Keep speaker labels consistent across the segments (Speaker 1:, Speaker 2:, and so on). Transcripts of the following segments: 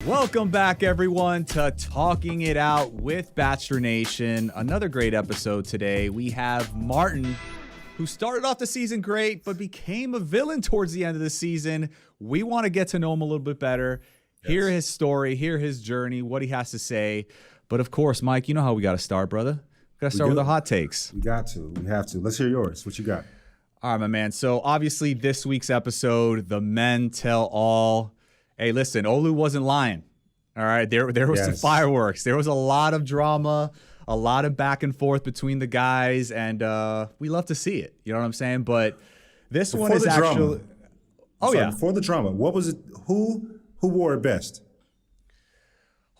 Speaker 1: Welcome back, everyone, to Talking It Out with Bachelor Nation. Another great episode today. We have Martin, who started off the season great, but became a villain towards the end of the season. We want to get to know him a little bit better, hear his story, hear his journey, what he has to say. But of course, Mike, you know how we got to start, brother. We got to start with the hot takes.
Speaker 2: We got to. We have to. Let's hear yours. What you got?
Speaker 1: All right, my man. So obviously this week's episode, the men tell all. Hey, listen, Olu wasn't lying. All right, there was some fireworks. There was a lot of drama, a lot of back and forth between the guys, and we love to see it. You know what I'm saying? But this one is actually.
Speaker 2: Before the drama, what was it? Who wore it best?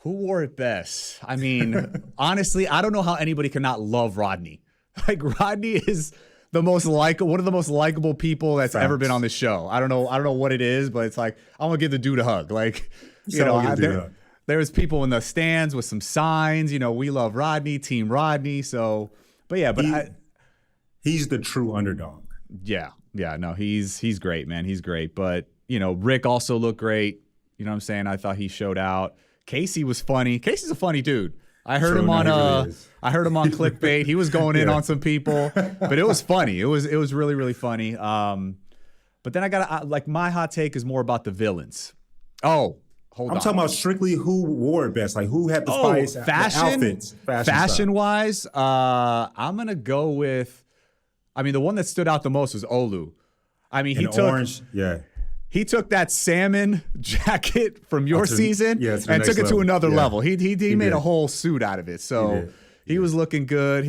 Speaker 1: Who wore it best? I mean, honestly, I don't know how anybody cannot love Rodney. Like, Rodney is one of the most likable people that's ever been on this show. I don't know what it is, but it's like, I'm gonna give the dude a hug. Like, there's people in the stands with some signs. You know, we love Rodney, Team Rodney. So, but
Speaker 2: he's the true underdog.
Speaker 1: Yeah, no, he's great, man. He's great. But you know, Rick also looked great. You know what I'm saying? I thought he showed out. Casey was funny. Casey's a funny dude. I heard him on clickbait. He was going in on some people, but it was funny. It was really, really funny. But then my hot take is more about the villains. Oh, hold on.
Speaker 2: I'm talking about strictly who wore it best. Like, who had the spice outfits. Fashion
Speaker 1: wise, I'm going to go with, the one that stood out the most was Olu.
Speaker 2: Orange.
Speaker 1: He took that salmon jacket from your season and took it to another level. He made a whole suit out of it. So he was looking good.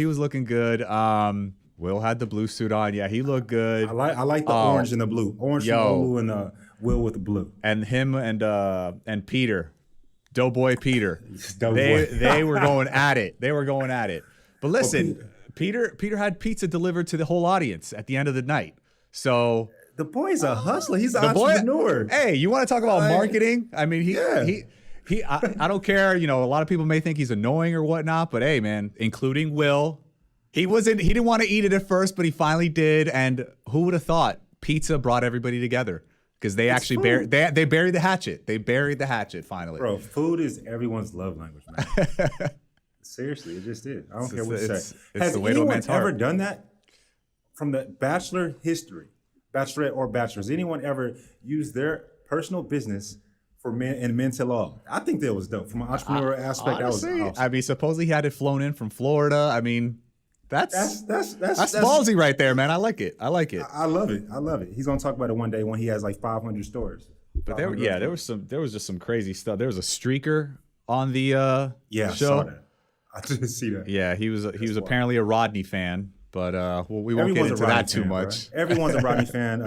Speaker 1: Will had the blue suit on. Yeah, he looked good.
Speaker 2: I like the orange and the blue. Orange from Olu and Will with the blue.
Speaker 1: And him and Peter, Doughboy Peter. They were going at it. But listen, Peter had pizza delivered to the whole audience at the end of the night. So
Speaker 2: the boy's a hustler. He's an entrepreneur.
Speaker 1: Hey, you want to talk about marketing? I mean, I don't care. You know, a lot of people may think he's annoying or whatnot, but hey, man, including Will, he didn't want to eat it at first, but he finally did. And who would have thought pizza brought everybody together? Because they they buried the hatchet. They buried the hatchet finally.
Speaker 2: Bro, food is everyone's love language, man. Seriously, it just is. I don't care what you say. Has anyone ever done that from the Bachelor history? Bachelorette or Bachelor, has anyone ever used their personal business for men tell all? I think that was dope. From an entrepreneurial aspect,
Speaker 1: honestly,
Speaker 2: that was awesome.
Speaker 1: Supposedly he had it flown in from Florida. That's ballsy right there, man. I like it. I love it. He's gonna talk about it one day when he has like 500 stores. But there was just some crazy stuff. There was a streaker on the show.
Speaker 2: I saw that. I didn't see that.
Speaker 1: Yeah, he was apparently a Rodney fan. But we won't get into that too much.
Speaker 2: Right? Everyone's a Rodney fan,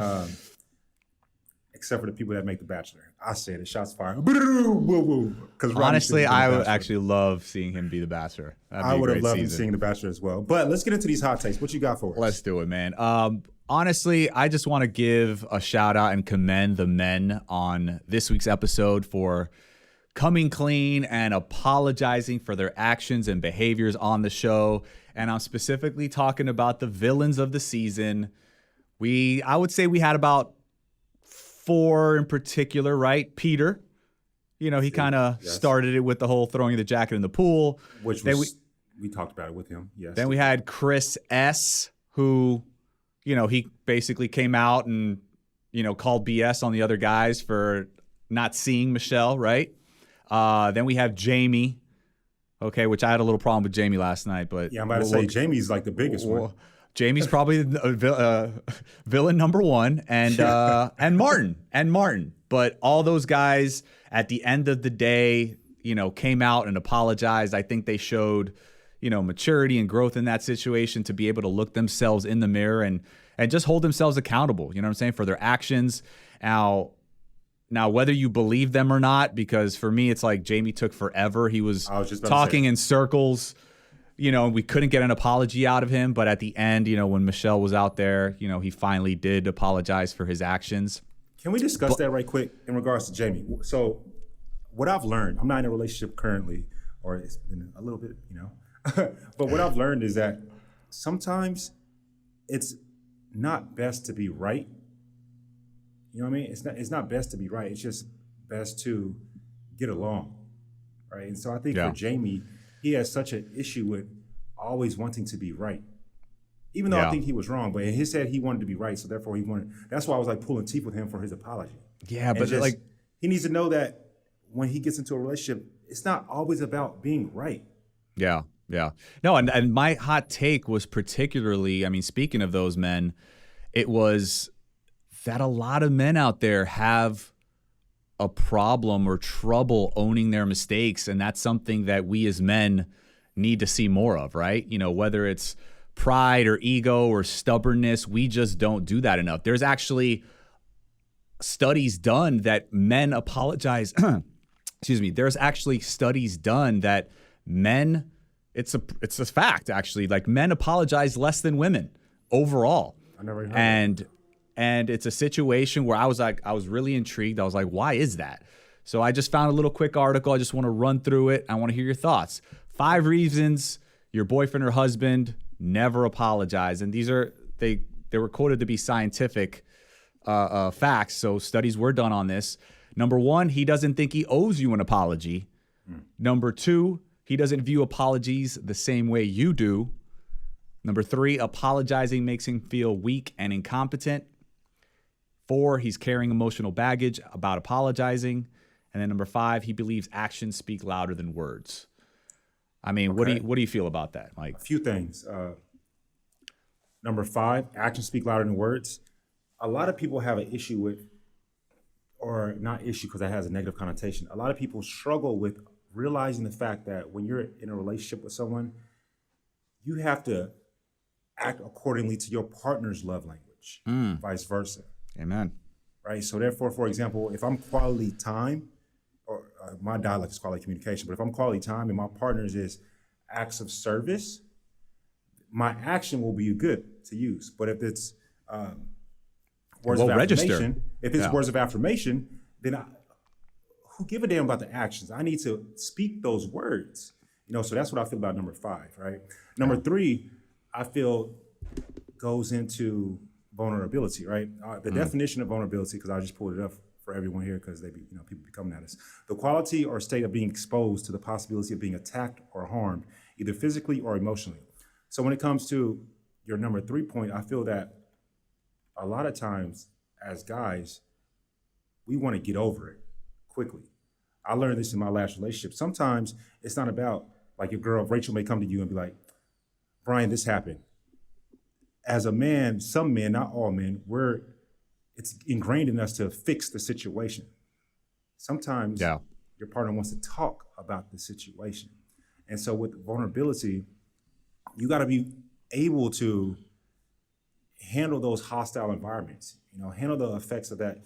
Speaker 2: except for the people that make The Bachelor. I said it. Shots fired. Because
Speaker 1: honestly, I would actually love seeing him be The Bachelor.
Speaker 2: I would have loved seeing The Bachelor as well. But let's get into these hot takes. What you got for us?
Speaker 1: Let's do it, man. Honestly, I just want to give a shout out and commend the men on this week's episode for coming clean and apologizing for their actions and behaviors on the show. And I'm specifically talking about the villains of the season. I would say we had about 4 in particular, right? Peter, you know, he kind of started it with the whole throwing the jacket in the pool.
Speaker 2: Which was, we talked about it with him, yes.
Speaker 1: Then we had Chris S., who, you know, he basically came out and, you know, called BS on the other guys for not seeing Michelle, right? Then we have Jamie. Okay, which I had a little problem with Jamie last night, but
Speaker 2: I'm about to say Jamie's like the biggest one.
Speaker 1: Jamie's probably villain number 1, and Martin. But all those guys at the end of the day, you know, came out and apologized. I think they showed, you know, maturity and growth in that situation to be able to look themselves in the mirror and just hold themselves accountable. You know what I'm saying, for their actions. Now, whether you believe them or not, because for me, it's like Jamie took forever. He was talking in circles. You know, we couldn't get an apology out of him. But at the end, you know, when Michelle was out there, you know, he finally did apologize for his actions.
Speaker 2: Can we discuss that right quick in regards to Jamie? So what I've learned, I'm not in a relationship currently, or it's been a little bit, you know. But what I've learned is that sometimes it's not best to be right. You know what I mean? It's not best to be right. It's just best to get along, right? And so I think for Jamie, he has such an issue with always wanting to be right. Even though I think he was wrong, but in his head, he wanted to be right. So therefore that's why I was like pulling teeth with him for his apology.
Speaker 1: Yeah, but
Speaker 2: just, he needs to know that when he gets into a relationship, it's not always about being right.
Speaker 1: Yeah. Yeah. No, and my hot take was particularly, I mean, speaking of those men, it was that a lot of men out there have a problem or trouble owning their mistakes. And that's something that we as men need to see more of, right? You know, whether it's pride or ego or stubbornness, we just don't do that enough. There's actually studies done that men apologize. Excuse me. There's actually studies done that men, it's a fact actually, like men apologize less than women overall.
Speaker 2: I never heard
Speaker 1: and it's a situation where I was really intrigued. I was like, why is that? So I just found a little quick article. I just want to run through it. I want to hear your thoughts. 5 reasons your boyfriend or husband never apologize. And they were quoted to be scientific facts. So studies were done on this. Number 1, he doesn't think he owes you an apology. Number 2, he doesn't view apologies the same way you do. Number 3, apologizing makes him feel weak and incompetent. 4, he's carrying emotional baggage about apologizing. And then number 5, he believes actions speak louder than words. I mean, what do you feel about that, Mike?
Speaker 2: A few things. Number 5, actions speak louder than words. A lot of people have an issue with, or not issue because that has a negative connotation. A lot of people struggle with realizing the fact that when you're in a relationship with someone, you have to act accordingly to your partner's love language, vice versa.
Speaker 1: Amen.
Speaker 2: Right? So therefore, for example, if I'm quality time, or my dialect is quality communication, but if I'm quality time and my partner's is acts of service, my action will be good to use. But if it's words of affirmation, words of affirmation, then who give a damn about the actions? I need to speak those words. You know, so that's what I feel about number 5, right? Number 3, I feel goes into vulnerability, right? The definition of vulnerability, because I just pulled it up for everyone here because people be coming at us. The quality or state of being exposed to the possibility of being attacked or harmed, either physically or emotionally. So when it comes to your number 3 point, I feel that a lot of times as guys, we want to get over it quickly. I learned this in my last relationship. Sometimes it's not about, like, your girl, Rachel may come to you and be like, Bryan, this happened. As a man, some men, not all men, it's ingrained in us to fix the situation. Sometimes your partner wants to talk about the situation. And so with vulnerability, you got to be able to handle those hostile environments, handle the effects of that,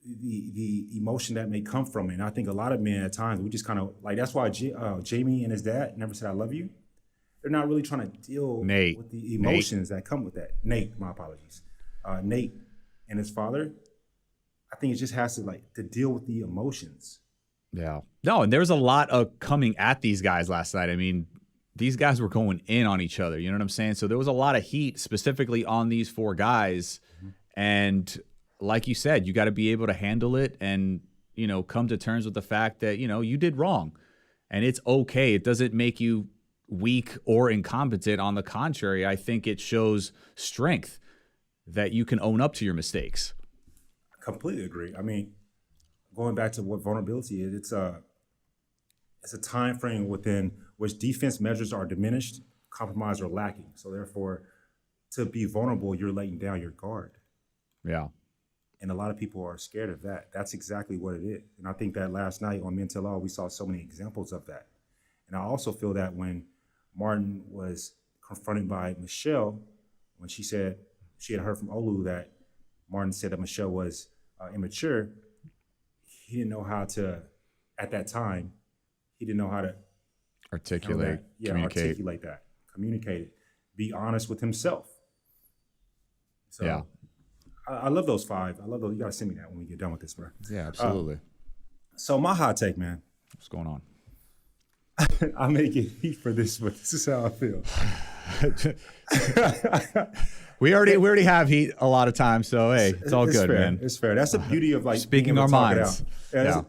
Speaker 2: the emotion that may come from it. And I think a lot of men at times, we just kind of, like, that's why Jamie and his dad never said, I love you. They're not really trying to deal with the emotions that come with that. Nate, my apologies. Nate and his father, I think it just has to deal with the emotions.
Speaker 1: Yeah. No, and there's a lot of coming at these guys last night. I mean, these guys were going in on each other. You know what I'm saying? So there was a lot of heat specifically on these 4 guys. Mm-hmm. And like you said, you got to be able to handle it and, come to terms with the fact that, you did wrong. And it's okay. It doesn't make you weak or incompetent. On the contrary, I think it shows strength that you can own up to your mistakes.
Speaker 2: I completely agree. I mean, going back to what vulnerability is, it's a time frame within which defense measures are diminished, compromised, or lacking. So therefore, to be vulnerable, you're letting down your guard.
Speaker 1: Yeah.
Speaker 2: And a lot of people are scared of that. That's exactly what it is. And I think that last night on Men Tell All, we saw so many examples of that. And I also feel that when Martin was confronted by Michelle, when she said she had heard from Olu that Martin said that Michelle was immature, he didn't know how to, at that time, he didn't know how to
Speaker 1: articulate
Speaker 2: that, communicate it, be honest with himself. So
Speaker 1: yeah.
Speaker 2: I love those 5. I love those. You got to send me that when we get done with this, bro.
Speaker 1: Yeah, absolutely.
Speaker 2: So my hot take, man.
Speaker 1: What's going on?
Speaker 2: I may get heat for this, but this is how I feel.
Speaker 1: we already have heat a lot of times, so hey, it's all good,
Speaker 2: fair.
Speaker 1: man.
Speaker 2: It's fair. That's the beauty of
Speaker 1: speaking our minds.
Speaker 2: Yeah.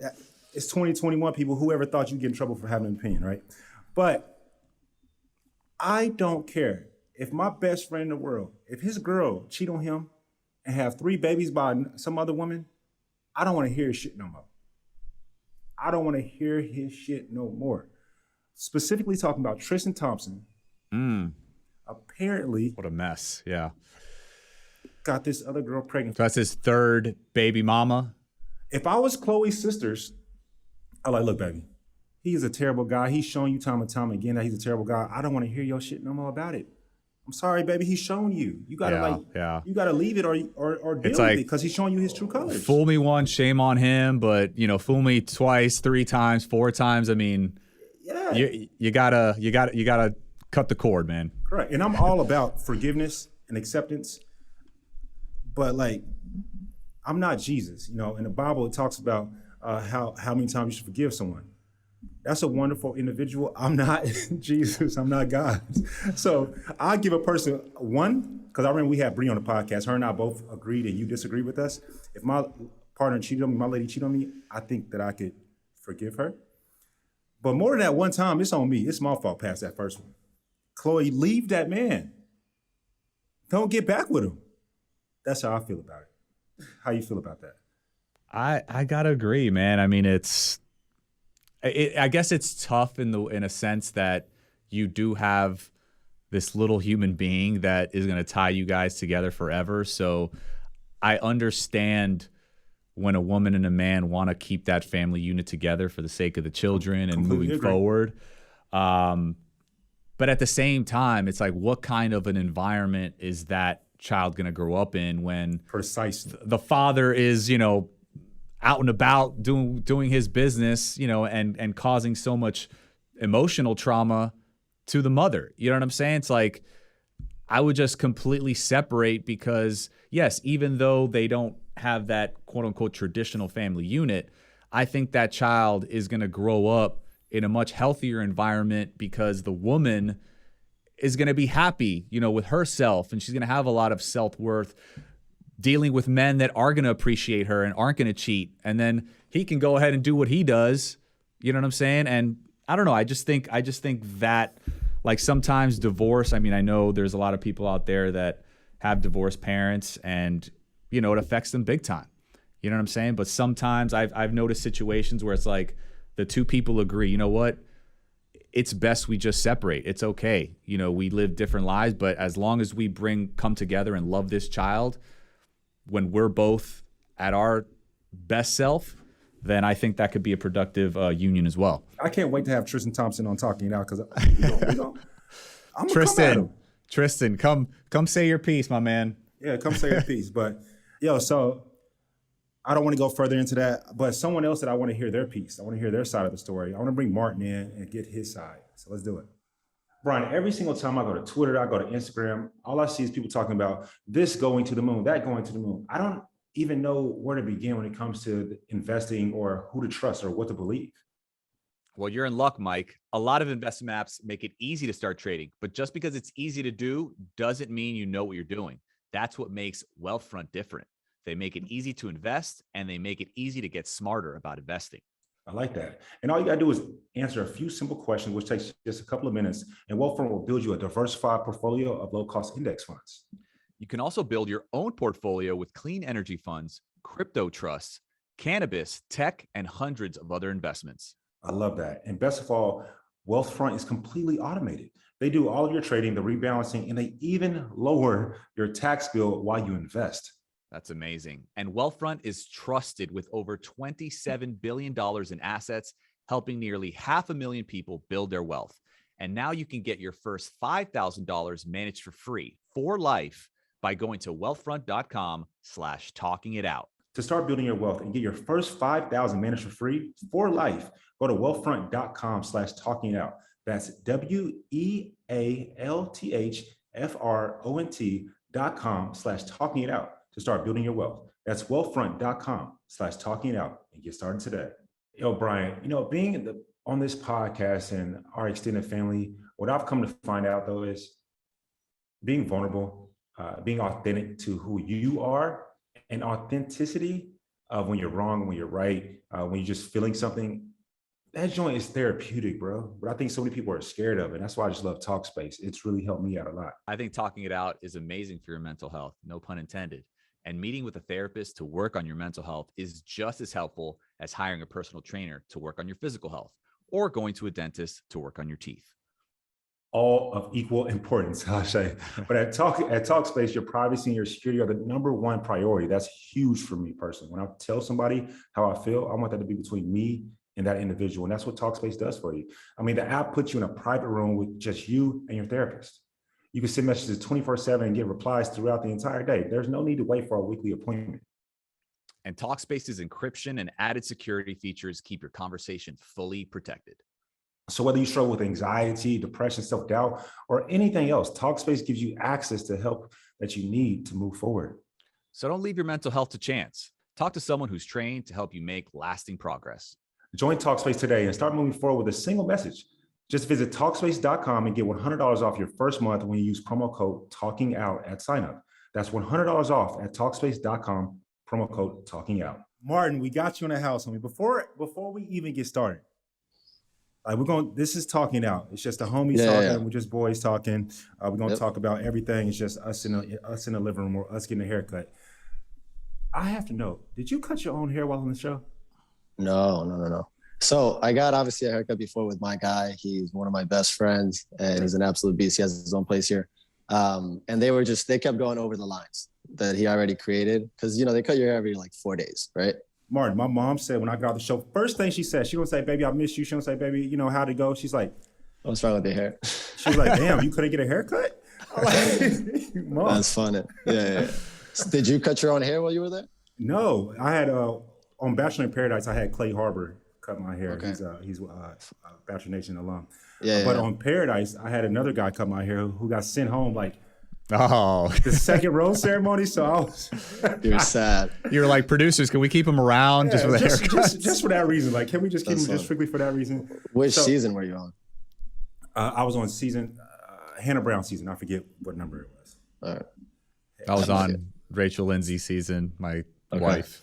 Speaker 2: it's 2021, people. Whoever thought you'd get in trouble for having an opinion, right? But I don't care. If my best friend in the world, if his girl cheat on him and have 3 babies by some other woman, I don't want to hear his shit no more. I don't want to hear his shit no more. Specifically talking about Tristan Thompson. Apparently.
Speaker 1: What a mess. Yeah.
Speaker 2: Got this other girl pregnant.
Speaker 1: So that's his 3rd baby mama.
Speaker 2: If I was Chloe's sisters, I'd like, look, baby, he is a terrible guy. He's shown you time and time again that he's a terrible guy. I don't want to hear your shit no more about it. I'm sorry, baby. He's shown you. You gotta you gotta leave it or deal with it because he's showing you his true colors.
Speaker 1: Fool me once, shame on him. But fool me twice, 3 times, 4 times. I mean, yeah, you gotta cut the cord, man.
Speaker 2: Correct. And I'm all about forgiveness and acceptance, but like, I'm not Jesus. In the Bible it talks about how many times you should forgive someone. That's a wonderful individual. I'm not Jesus. I'm not God. So I give a person 1, because I remember we had Bree on the podcast. Her and I both agreed and you disagreed with us. If my partner cheated on me, my lady cheated on me, I think that I could forgive her. But more than that, 1 time, it's on me. It's my fault past that first one. Chloe, leave that man. Don't get back with him. That's how I feel about it. How you feel about that?
Speaker 1: I gotta agree, man. I mean, I guess it's tough in a sense that you do have this little human being that is going to tie you guys together forever. So I understand when a woman and a man want to keep that family unit together for the sake of the children and moving forward. But at the same time, it's like, what kind of an environment is that child going to grow up in when the father is, out and about doing his business, and causing so much emotional trauma to the mother. You know what I'm saying? It's like, I would just completely separate because, yes, even though they don't have that quote unquote traditional family unit, I think that child is going to grow up in a much healthier environment because the woman is going to be happy, with herself, and she's going to have a lot of self-worth, dealing with men that are going to appreciate her and aren't going to cheat. And then he can go ahead and do what he does. You know what I'm saying? And I don't know. I just think that, like, sometimes divorce, I mean, I know there's a lot of people out there that have divorced parents and, it affects them big time. You know what I'm saying? But sometimes I've noticed situations where it's like the 2 people agree, you know what? It's best we just separate. It's okay. We live different lives, but as long as we come together and love this child, when we're both at our best self, then I think that could be a productive union as well.
Speaker 2: I can't wait to have Tristan Thompson on Talking Out because I'm
Speaker 1: Tristan, come say your piece, my man.
Speaker 2: Yeah, come say your piece. But so I don't want to go further into that, but someone else that I want to hear their piece. I want to hear their side of the story. I want to bring Martin in and get his side. So let's do it. Brian, every single time I go to Twitter, I go to Instagram, all I see is people talking about this going to the moon, that going to the moon. I don't even know where to begin when it comes to investing or who to trust or what to believe.
Speaker 1: Well, you're in luck, Mike. A lot of investment apps make it easy to start trading, but just because it's easy to do doesn't mean you know what you're doing. That's what makes Wealthfront different. They make it easy to invest and they make it easy to get smarter about investing.
Speaker 2: I like that. And all you got to do is answer a few simple questions, which takes just a couple of minutes. And Wealthfront will build you a diversified portfolio of low-cost index funds.
Speaker 1: You can also build your own portfolio with clean energy funds, crypto trusts, cannabis, tech, and hundreds of other investments.
Speaker 2: I love that. And best of all, Wealthfront is completely automated. They do all of your trading, the rebalancing, and they even lower your tax bill while you invest.
Speaker 1: That's amazing. And Wealthfront is trusted with over $27 billion in assets, helping nearly 500,000 people build their wealth. And now you can get your first $5,000 managed for free for life by going to wealthfront.com/talkingitout.
Speaker 2: To start building your wealth and get your first $5,000 managed for free for life, go to wealthfront.com/talkingitout. That's wealthfront.com/talkingitout to start building your wealth. That's wealthfront.com/talkingitout and get started today. Brian, being on this podcast and our extended family, what I've come to find out though is being vulnerable, being authentic to who you are, and authenticity of when you're wrong, when you're right, when you're just feeling something. That joint is therapeutic, bro. But I think so many people are scared of it. That's why I just love Talkspace. It's really helped me out a lot.
Speaker 1: I think talking it out is amazing for your mental health, no pun intended. And meeting with a therapist to work on your mental health is just as helpful as hiring a personal trainer to work on your physical health or going to a dentist to work on your teeth.
Speaker 2: All of equal importance, I'll say. But at Talkspace, your privacy and your security are the number one priority. That's huge for me personally. When I tell somebody how I feel, I want that to be between me and that individual. And that's what Talkspace does for you. I mean, the app puts you in a private room with just you and your therapist. You can send messages 24/7 and get replies throughout the entire day. There's no need to wait for a weekly appointment.
Speaker 1: And Talkspace's encryption and added security features keep your conversation fully protected.
Speaker 2: So whether you struggle with anxiety, depression, self-doubt, or anything else, Talkspace gives you access to help that you need to move forward.
Speaker 1: So don't leave your mental health to chance. Talk to someone who's trained to help you make lasting progress.
Speaker 2: Join Talkspace today and start moving forward with a single message. Just visit Talkspace.com and get $100 off your first month when you use promo code TalkingOut at signup. That's $100 off at Talkspace.com, promo code TalkingOut. Martin, we got you in the house. I mean, before we even get started, this is Talking Out. It's just the homies talking. Yeah. We're just boys talking. We're going to talk about everything. It's just us in the living room or us getting a haircut. I have to know, did you cut your own hair while on the show?
Speaker 3: No. So I got obviously a haircut before with my guy. He's one of my best friends and he's an absolute beast. He has his own place here. And they kept going over the lines that he already created. Cause they cut your hair every like 4 days, right?
Speaker 2: Martin, my mom said when I got off the show, first thing she said, she don't say, baby, I miss you. She don't say, baby, how'd it go? She's like,
Speaker 3: what's wrong with your hair?
Speaker 2: She was like, damn, you couldn't get a haircut?
Speaker 3: Mom. That's funny. Yeah. So did you cut your own hair while you were there?
Speaker 2: No, I had, on Bachelor in Paradise, I had Clay Harbor cut my hair. Okay. He's a Bachelor Nation alum. But on Paradise, I had another guy cut my hair who got sent home like the second rose ceremony. So I was
Speaker 3: you're sad.
Speaker 1: You're like, producers, can we keep him around just for the haircut?
Speaker 2: Just for that reason. Like, can we just keep him just strictly for that reason?
Speaker 3: Which season were you on?
Speaker 2: I was on season Hannah Brown season. I forget what number it was.
Speaker 3: All right.
Speaker 1: I was on Rachel Lindsay season. My wife.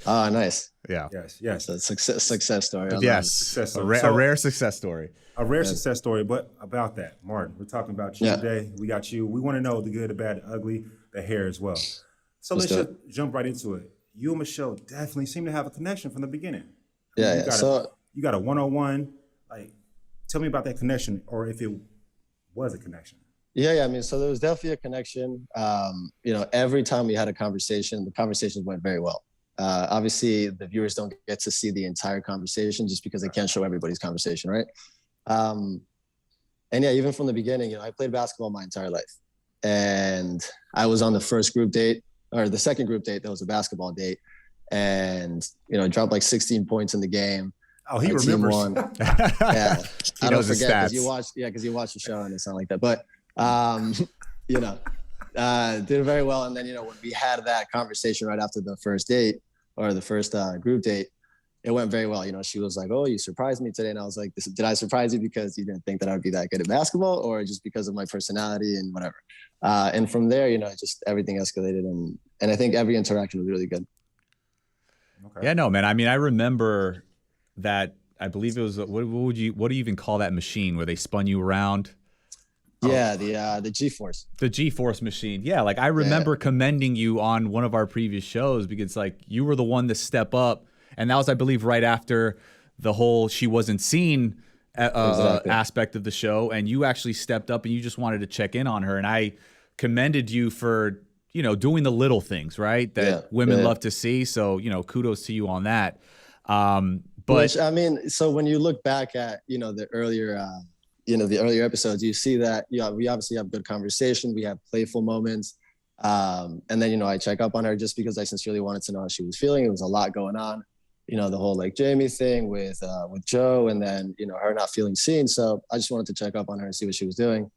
Speaker 3: Nice.
Speaker 1: Yeah.
Speaker 2: Yes.
Speaker 3: So success story.
Speaker 1: Yes.
Speaker 2: Success
Speaker 1: story. A rare success story.
Speaker 2: A rare success story. But about that, Martin, we're talking about you today. We got you. We want to know the good, the bad, the ugly, the hair as well. So let's just jump right into it. You and Michelle definitely seem to have a connection from the beginning. You got a one-on-one. Like, tell me about that connection, or if it was a connection.
Speaker 3: Yeah. I mean, so there was definitely a connection. Every time we had a conversation, the conversations went very well. Obviously, the viewers don't get to see the entire conversation just because they can't show everybody's conversation, right? Even from the beginning, I played basketball my entire life. And I was on the first group date, or the second group date that was a basketball date. And, dropped like 16 points in the game.
Speaker 2: Oh, he remembers.
Speaker 3: Yeah.
Speaker 1: He knows his stats.
Speaker 3: Because you watch the show and it's not like that. But, did very well. And then, when we had that conversation right after the first date or the first group date, it went very well. She was like, oh, you surprised me today. And I was like, did I surprise you because you didn't think that I would be that good at basketball or just because of my personality and whatever? And from there, just everything escalated. And I think every interaction was really good.
Speaker 1: Okay. Yeah, no, man. I mean, I remember that. I believe it was, what do you even call that machine where they spun you around?
Speaker 3: Yeah, the G-Force. The
Speaker 1: G-Force machine. Yeah, like I remember commending you on one of our previous shows because like you were the one to step up. And that was, I believe, right after the whole she wasn't seen aspect of the show. And you actually stepped up and you just wanted to check in on her. And I commended you for, doing the little things, right? That women love to see. So, kudos to you on that.
Speaker 3: So when you look back at, the earlier episodes, you see that, we obviously have good conversation. We have playful moments. And then, I check up on her just because I sincerely wanted to know how she was feeling. It was a lot going on, the whole like Jamie thing with Joe and then, her not feeling seen. So I just wanted to check up on her and see what she was doing.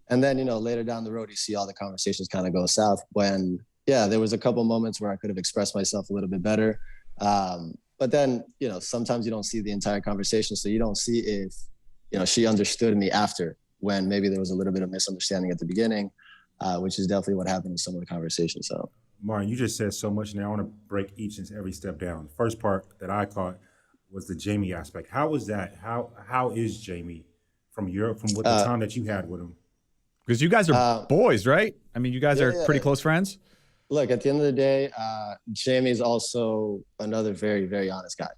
Speaker 3: And then, later down the road, you see all the conversations kind of go south when, there was a couple moments where I could have expressed myself a little bit better. But then, sometimes you don't see the entire conversation. So you don't see if, she understood me after when maybe there was a little bit of misunderstanding at the beginning, which is definitely what happened in some of the conversations. So
Speaker 2: Martin, you just said so much, and I want to break each and every step down. The first part that I caught was the Jamie aspect. How was that? How is Jamie from what the time that you had with him?
Speaker 1: Because you guys are boys, right? I mean, you guys are pretty close friends.
Speaker 3: Look, at the end of the day, Jamie's also another very, very honest guy.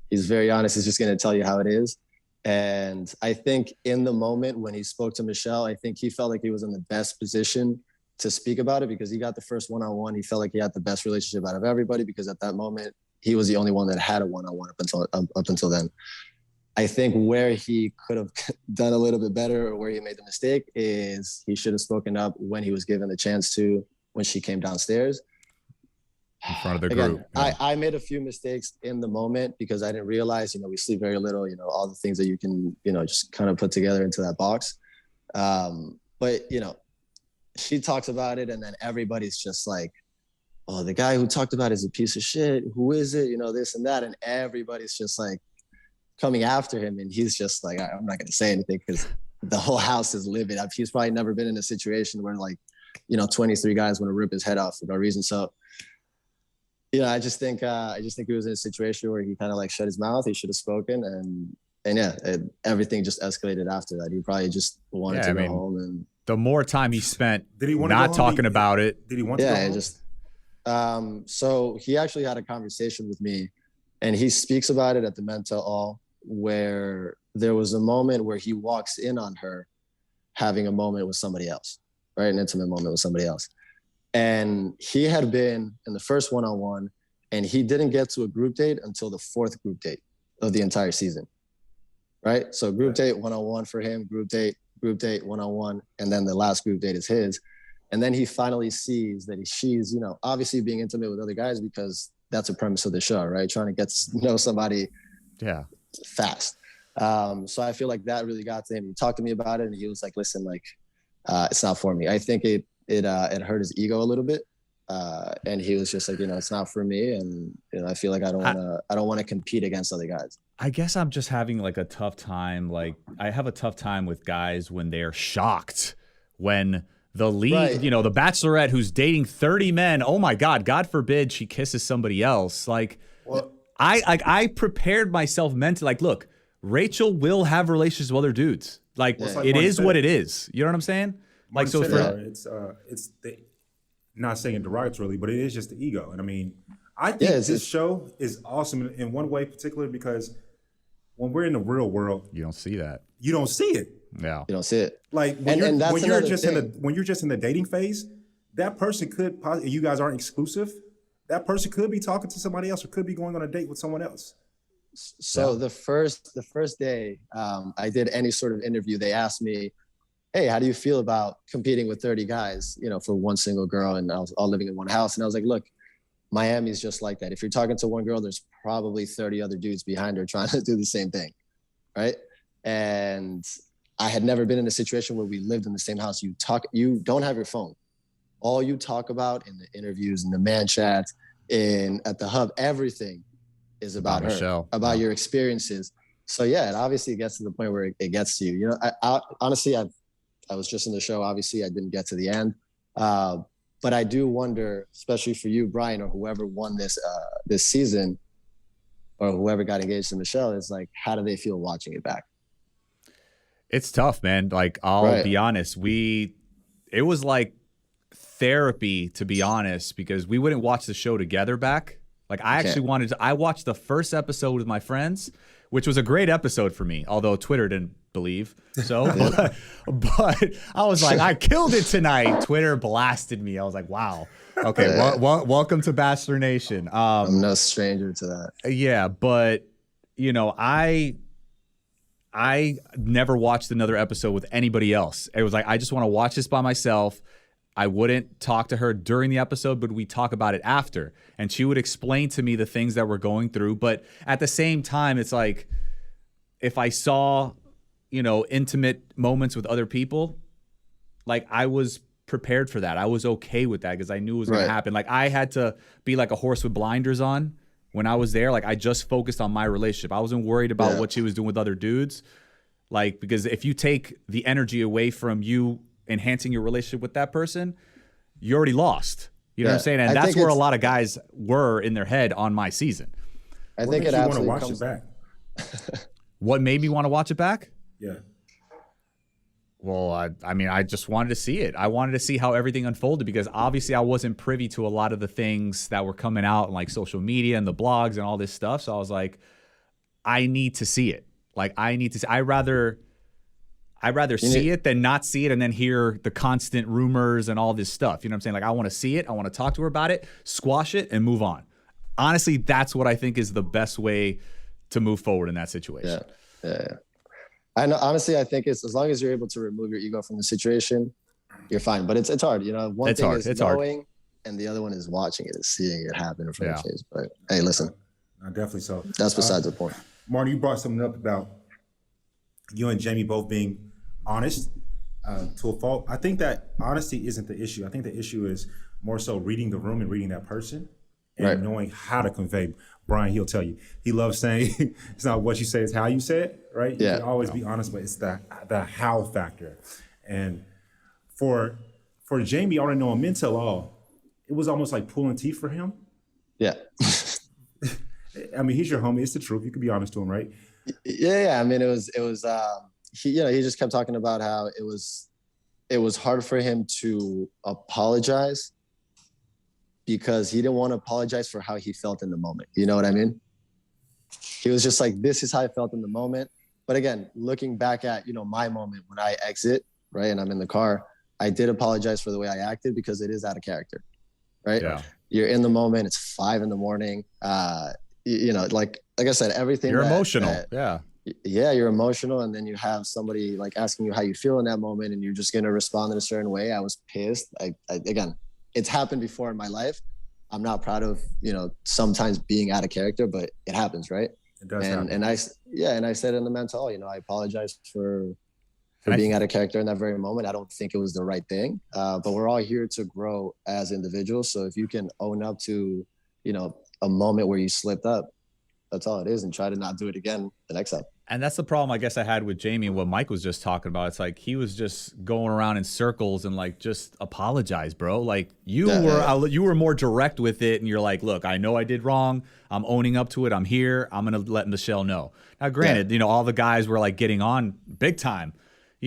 Speaker 3: He's very honest. He's just going to tell you how it is. And I think in the moment when he spoke to Michelle, I think he felt like he was in the best position to speak about it because he got the first one-on-one. He felt like he had the best relationship out of everybody because at that moment, he was the only one that had a one-on-one up until then. I think where he could have done a little bit better or where he made the mistake is he should have spoken up when he was given the chance to, when she came downstairs.
Speaker 1: In front of the group.
Speaker 3: Again, yeah. I made a few mistakes in the moment because I didn't realize, we sleep very little, all the things that you can, just kind of put together into that box. But, she talks about it and then everybody's just like, oh, the guy who talked about it is a piece of shit. Who is it? This and that. And everybody's just like coming after him. And he's just like, I'm not going to say anything because the whole house is livid. He's probably never been in a situation where 23 guys want to rip his head off for no reason. So, I just think he was in a situation where he kind of shut his mouth. He should have spoken, and everything just escalated after that. He probably just wanted to go home. And
Speaker 1: the more time he spent
Speaker 2: not
Speaker 1: talking about it,
Speaker 2: did he want to go home?
Speaker 3: So he actually had a conversation with me, and he speaks about it at the mental all, where there was a moment where he walks in on her having a moment with somebody else, right? An intimate moment with somebody else. And he had been in the first one-on-one, and he didn't get to a group date until the fourth group date of the entire season, right? So group date, one-on-one for him, group date, one-on-one, and then the last group date is his. And then he finally sees that she's, obviously being intimate with other guys because that's a premise of the show, right? Trying to get to know somebody fast. So I feel like that really got to him. He talked to me about it, and he was like, listen, it's not for me. I think it hurt his ego a little bit, and he was just like, it's not for me, and I feel like I don't want to compete against other guys.
Speaker 1: I guess I'm just having a tough time. I have a tough time with guys when they're shocked when the lead,
Speaker 3: right.
Speaker 1: The Bachelorette who's dating 30 men. Oh my God forbid she kisses somebody else. I prepared myself mentally. Look, Rachel will have relations with other dudes. It is what it is. You know what I'm saying?
Speaker 2: It's not saying it derogatorily, but it is just the ego. And I mean, I think this show is awesome in one way, particularly because when we're in the real world,
Speaker 1: you don't see that.
Speaker 2: You don't see it.
Speaker 1: Yeah,
Speaker 3: you don't see it.
Speaker 2: When you're just in the dating phase, that person could possibly, you guys aren't exclusive. That person could be talking to somebody else or could be going on a date with someone else.
Speaker 3: So the first day I did any sort of interview, they asked me, hey, how do you feel about competing with 30 guys, for one single girl, and I was all living in one house? And I was like, look, Miami's just like that. If you're talking to one girl, there's probably 30 other dudes behind her trying to do the same thing, right? And I had never been in a situation where we lived in the same house. You don't have your phone. All you talk about in the interviews, in the man chats, at the hub, everything is about her,
Speaker 1: Michelle.
Speaker 3: About your experiences. So yeah, it obviously gets to the point where it gets to you. I honestly, I was just in the show. Obviously, I didn't get to the end. But I do wonder, especially for you, Brian, or whoever won this season, or whoever got engaged to Michelle, is how do they feel watching it back?
Speaker 1: It's tough, man. I'll be honest. It was like therapy, to be honest, because we wouldn't watch the show together back. I watched the first episode with my friends, which was a great episode for me, although Twitter didn't believe so. but I was like, I killed it tonight. Twitter blasted me. I was like, wow. Okay, welcome to Bachelor Nation.
Speaker 3: I'm no stranger to that.
Speaker 1: Yeah, but I never watched another episode with anybody else. It was like, I just want to watch this by myself. I wouldn't talk to her during the episode, but we talk about it after. And she would explain to me the things that we're going through. But at the same time, it's like, if I saw, intimate moments with other people, I was prepared for that. I was okay with that because I knew it was going to happen. I had to be like a horse with blinders on when I was there. I just focused on my relationship. I wasn't worried about what she was doing with other dudes. Because if you take the energy away from you enhancing your relationship with that person, you already lost. You know what I'm saying? And that's where a lot of guys were in their head on my season.
Speaker 3: I think it absolutely
Speaker 2: want to watch it back.
Speaker 1: What made me want to watch it back?
Speaker 2: Yeah.
Speaker 1: Well, I mean, I just wanted to see it. I wanted to see how everything unfolded because obviously I wasn't privy to a lot of the things that were coming out on like social media and the blogs and all this stuff. So I was like, I need to see it. Like I need to see, I'd rather see it than not see it and then hear the constant rumors and all this stuff. You know what I'm saying? Like I want to see it. I want to talk to her about it, squash it, and move on. Honestly, that's what I think is the best way to move forward in that situation.
Speaker 3: Yeah. I know, honestly, I think it's as long as you're able to remove your ego from the situation, you're fine. But it's hard. You know, one thing is knowing, and the other one is watching it and seeing it happen in front of your face. But hey, listen.
Speaker 2: Definitely so.
Speaker 3: That's besides the point.
Speaker 2: Martin, you brought something up about you and Jamie both being honest to a fault. I think that honesty isn't the issue. I think the issue is more so reading the room and reading that person and knowing how to convey. Bryan, he'll tell you. He loves saying it's not what you say, it's how you say it, right?
Speaker 3: Yeah.
Speaker 2: You can always be honest, but it's the how factor. And for Jamie, I already know him mental all. It was almost like pulling teeth for him.
Speaker 3: Yeah.
Speaker 2: I mean, he's your homie. It's the truth. You can be honest to him, right?
Speaker 3: Yeah. I mean, it was he just kept talking about how it was hard for him to apologize because he didn't want to apologize for how he felt in the moment. You know what I mean? He was just like, this is how I felt in the moment. But again, looking back at, my moment when I exit, right, and I'm in the car, I did apologize for the way I acted because it is out of character, right?
Speaker 1: Yeah.
Speaker 3: You're in the moment. It's 5 a.m. Like I said, everything.
Speaker 1: You're emotional. Yeah.
Speaker 3: Yeah, you're emotional. And then you have somebody like asking you how you feel in that moment and you're just going to respond in a certain way. I was pissed. Again, it's happened before in my life. I'm not proud of, sometimes being out of character, but it happens, right?
Speaker 2: It does happen.
Speaker 3: And I said in the mental, I apologize for being out of character in that very moment. I don't think it was the right thing, but we're all here to grow as individuals. So if you can own up to, a moment where you slipped up, that's all it is, and try to not do it again the next time.
Speaker 1: And that's the problem I guess I had with Jamie and what Mike was just talking about. It's like he was just going around in circles and like, just apologize, bro. Like you were more direct with it and you're like, look, I know I did wrong. I'm owning up to it. I'm here. I'm going to let Michelle know. Now, granted, all the guys were like getting on big time,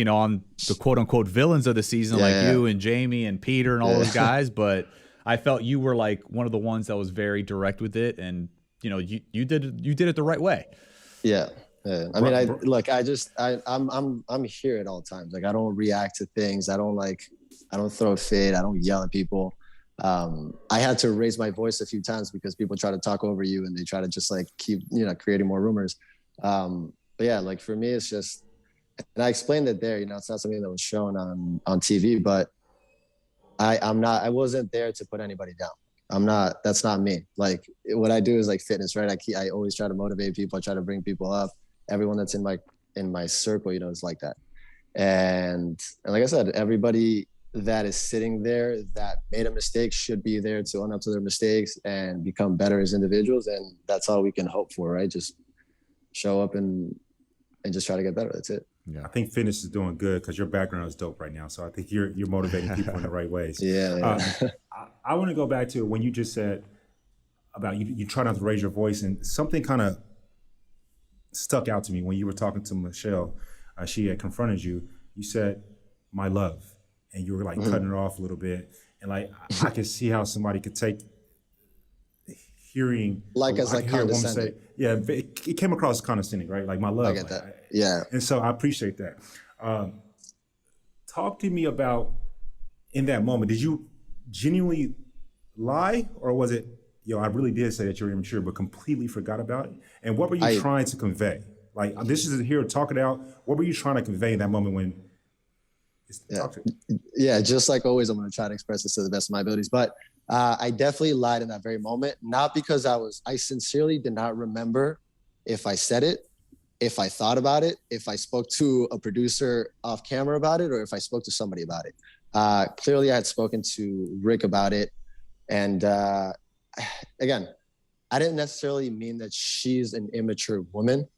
Speaker 1: on the quote unquote villains of the season, you and Jamie and Peter and all those guys. But I felt you were like one of the ones that was very direct with it. And, you did it the right way.
Speaker 3: Yeah. I mean, I'm here at all times. Like I don't react to things. I don't throw a fit. I don't yell at people. I had to raise my voice a few times because people try to talk over you and they try to just like keep, creating more rumors. But yeah, like for me, it's just, and I explained it there, it's not something that was shown on TV, but I wasn't there to put anybody down. That's not me. Like what I do is like fitness, right? I always try to motivate people. I try to bring people up. Everyone that's in my circle, is like that. And like I said, everybody that is sitting there that made a mistake should be there to own up to their mistakes and become better as individuals. And that's all we can hope for, right? Just show up and just try to get better. That's it.
Speaker 2: Yeah. I think fitness is doing good because your background is dope right now. So I think you're motivating people in the right ways.
Speaker 3: Yeah.
Speaker 2: I want to go back to when you just said about you try not to raise your voice, and something kind of stuck out to me when you were talking to Michelle. She had confronted you. You said, "My love," and you were like cutting her off a little bit. And like I could see how somebody could take hearing
Speaker 3: as like condescending.
Speaker 2: It came across condescending, right? Like my love.
Speaker 3: I get that. Yeah.
Speaker 2: And so I appreciate that. Talk to me about in that moment. Did you genuinely lie, or was it, I really did say that you're immature, but completely forgot about it? And what were you trying to convey? Like this is here, talk it out. What were you trying to convey in that moment when?
Speaker 3: Just like always, I'm going to try to express this to the best of my abilities, but I definitely lied in that very moment, not because I sincerely did not remember if I said it, if I thought about it, if I spoke to a producer off camera about it, or if I spoke to somebody about it. Clearly I had spoken to Rick about it. And again, I didn't necessarily mean that she's an immature woman.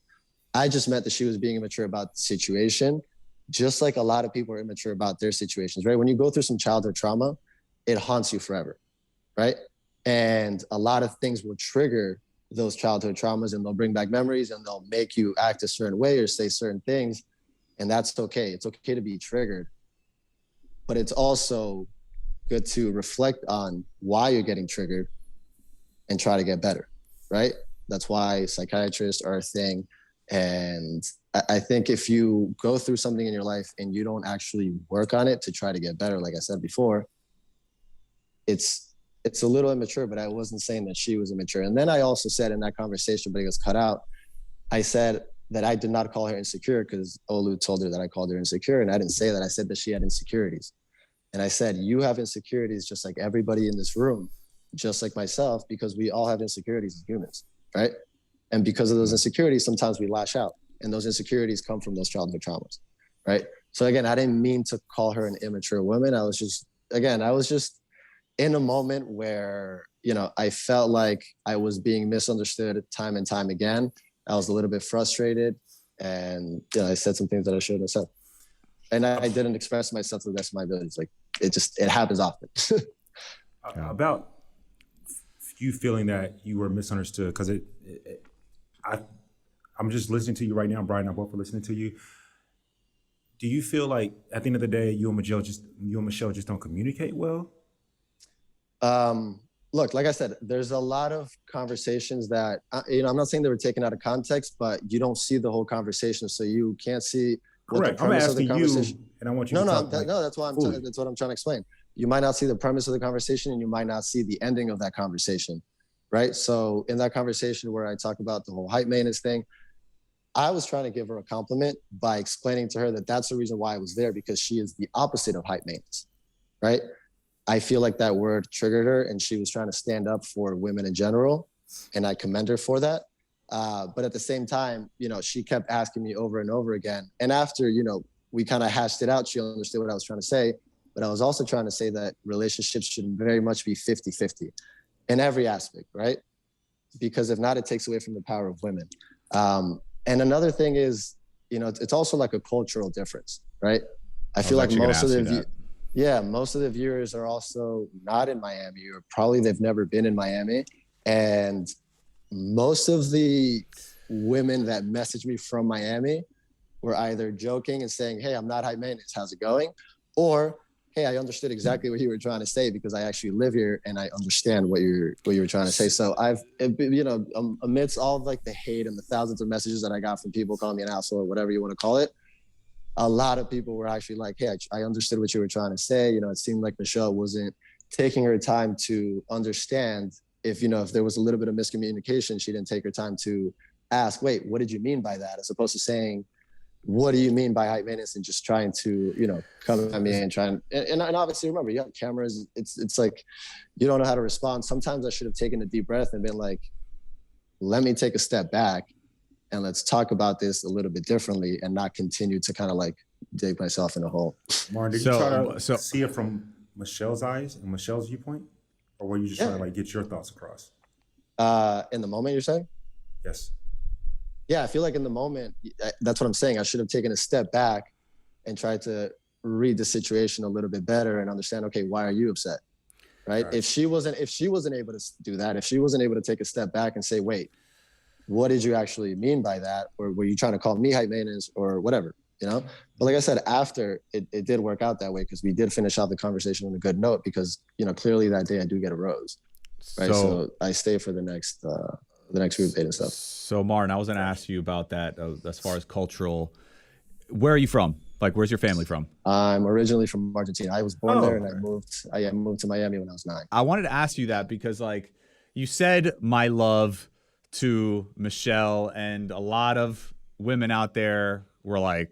Speaker 3: I just meant that she was being immature about the situation, just like a lot of people are immature about their situations, right? When you go through some childhood trauma, it haunts you forever. right? And a lot of things will trigger those childhood traumas, and they'll bring back memories, and they'll make you act a certain way or say certain things. And that's okay. It's okay to be triggered, but it's also good to reflect on why you're getting triggered and try to get better, right? That's why psychiatrists are a thing. And I think if you go through something in your life and you don't actually work on it to try to get better, like I said before, it's a little immature, but I wasn't saying that she was immature. And then I also said in that conversation, but it was cut out, I said that I did not call her insecure because Olu told her that I called her insecure. And I didn't say that. I said that she had insecurities. And I said, you have insecurities just like everybody in this room, just like myself, because we all have insecurities as humans, right? And because of those insecurities, sometimes we lash out. And those insecurities come from those childhood traumas, right? So again, I didn't mean to call her an immature woman. I was just in a moment where, I felt like I was being misunderstood time and time again. I was a little bit frustrated, and I said some things that I shouldn't have said. And I didn't express myself to the best of my abilities. Like it happens often.
Speaker 2: About you feeling that you were misunderstood, because I'm just listening to you right now, Bryan. I'm both listening to you. Do you feel like at the end of the day, you and Michelle just don't communicate well?
Speaker 3: Look, like I said, there's a lot of conversations that I'm not saying they were taken out of context, but you don't see the whole conversation, so you can't see.
Speaker 2: Correct. I'm asking you, and I want you to talk.
Speaker 3: That's why that's what I'm trying to explain. You might not see the premise of the conversation, and you might not see the ending of that conversation, right? So in that conversation where I talk about the whole hype maintenance thing, I was trying to give her a compliment by explaining to her that that's the reason why I was there, because she is the opposite of hype maintenance, right? I feel like that word triggered her, and she was trying to stand up for women in general, and I commend her for that. But at the same time, she kept asking me over and over again. And after, we kind of hashed it out, she understood what I was trying to say. But I was also trying to say that relationships should very much be 50-50 in every aspect, right? Because if not, it takes away from the power of women. And another thing is, it's also like a cultural difference, right? I feel like most of the viewers are also not in Miami, or probably they've never been in Miami. And most of the women that messaged me from Miami were either joking and saying, hey, I'm not hype maintenance, how's it going? Or, hey, I understood exactly what you were trying to say because I actually live here and I understand what you were trying to say. So amidst all of like the hate and the thousands of messages that I got from people calling me an asshole or whatever you want to call it, a lot of people were actually like, hey, I understood what you were trying to say. It seemed like Michelle wasn't taking her time to understand if there was a little bit of miscommunication. She didn't take her time to ask, wait, what did you mean by that? As opposed to saying, what do you mean by hype maintenance, and just trying to, come at me and try and obviously remember, you have cameras. It's like, you don't know how to respond. Sometimes I should have taken a deep breath and been like, let me take a step back and let's talk about this a little bit differently and not continue to kind of like dig myself in a hole.
Speaker 2: Martin, did you try to see it from Michelle's eyes and Michelle's viewpoint? Or were you just trying to like get your thoughts across?
Speaker 3: In the moment, you're saying?
Speaker 2: Yes.
Speaker 3: Yeah, I feel like in the moment, that's what I'm saying. I should have taken a step back and tried to read the situation a little bit better and understand, okay, why are you upset? Right? If she wasn't able to do that, if she wasn't able to take a step back and say, wait, what did you actually mean by that? Or were you trying to call me hype maintenance or whatever? But like I said, after it did work out that way, because we did finish out the conversation on a good note, because, clearly that day I do get a rose, right? So I stay for the next group date and stuff.
Speaker 1: So Martin, I was going to ask you about that as far as cultural, where are you from? Like, where's your family from?
Speaker 3: I'm originally from Argentina. I was born there, and I moved to Miami when I was 9.
Speaker 1: I wanted to ask you that because like you said, my love to Michelle, and a lot of women out there were like,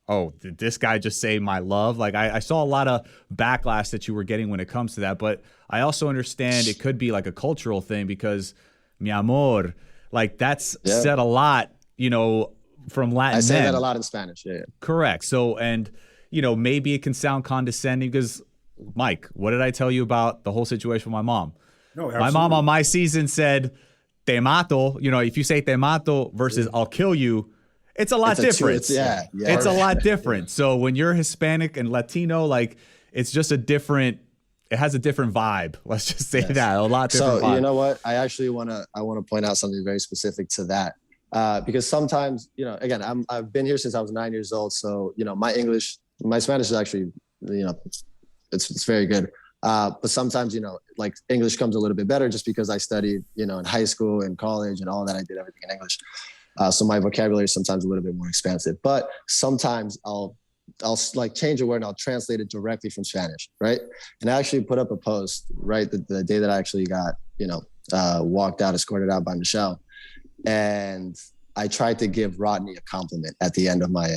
Speaker 1: oh, did this guy just say my love? Like I saw a lot of backlash that you were getting when it comes to that, but I also understand it could be like a cultural thing because mi amor, like that's said a lot, from Latin.
Speaker 3: I say
Speaker 1: men.
Speaker 3: that a lot in Spanish. Yeah.
Speaker 1: Correct. So, and maybe it can sound condescending because Mike, what did I tell you about the whole situation with my mom?
Speaker 2: No, absolutely.
Speaker 1: My mom on my season said, te mato, if you say te mato versus I'll kill you, it's a lot different. It's a lot different. So when you're Hispanic and Latino, like it's just a different it has a different vibe. Let's just say that, a lot different
Speaker 3: So
Speaker 1: vibe.
Speaker 3: you know what? I actually want to point out something very specific to that. Because sometimes, you know, again, I've been here since I was 9 years old. So, you know, my Spanish is actually, you know, it's very good. But sometimes, you know, like English comes a little bit better just because I studied, you know, in high school and college and all that. I did everything in English. So my vocabulary is sometimes a little bit more expansive, but sometimes I'll like change a word and I'll translate it directly from Spanish. Right. And I actually put up a post, right. The day that I actually got, you know, walked out, escorted out by Michelle. And I tried to give Rodney a compliment at the end of my,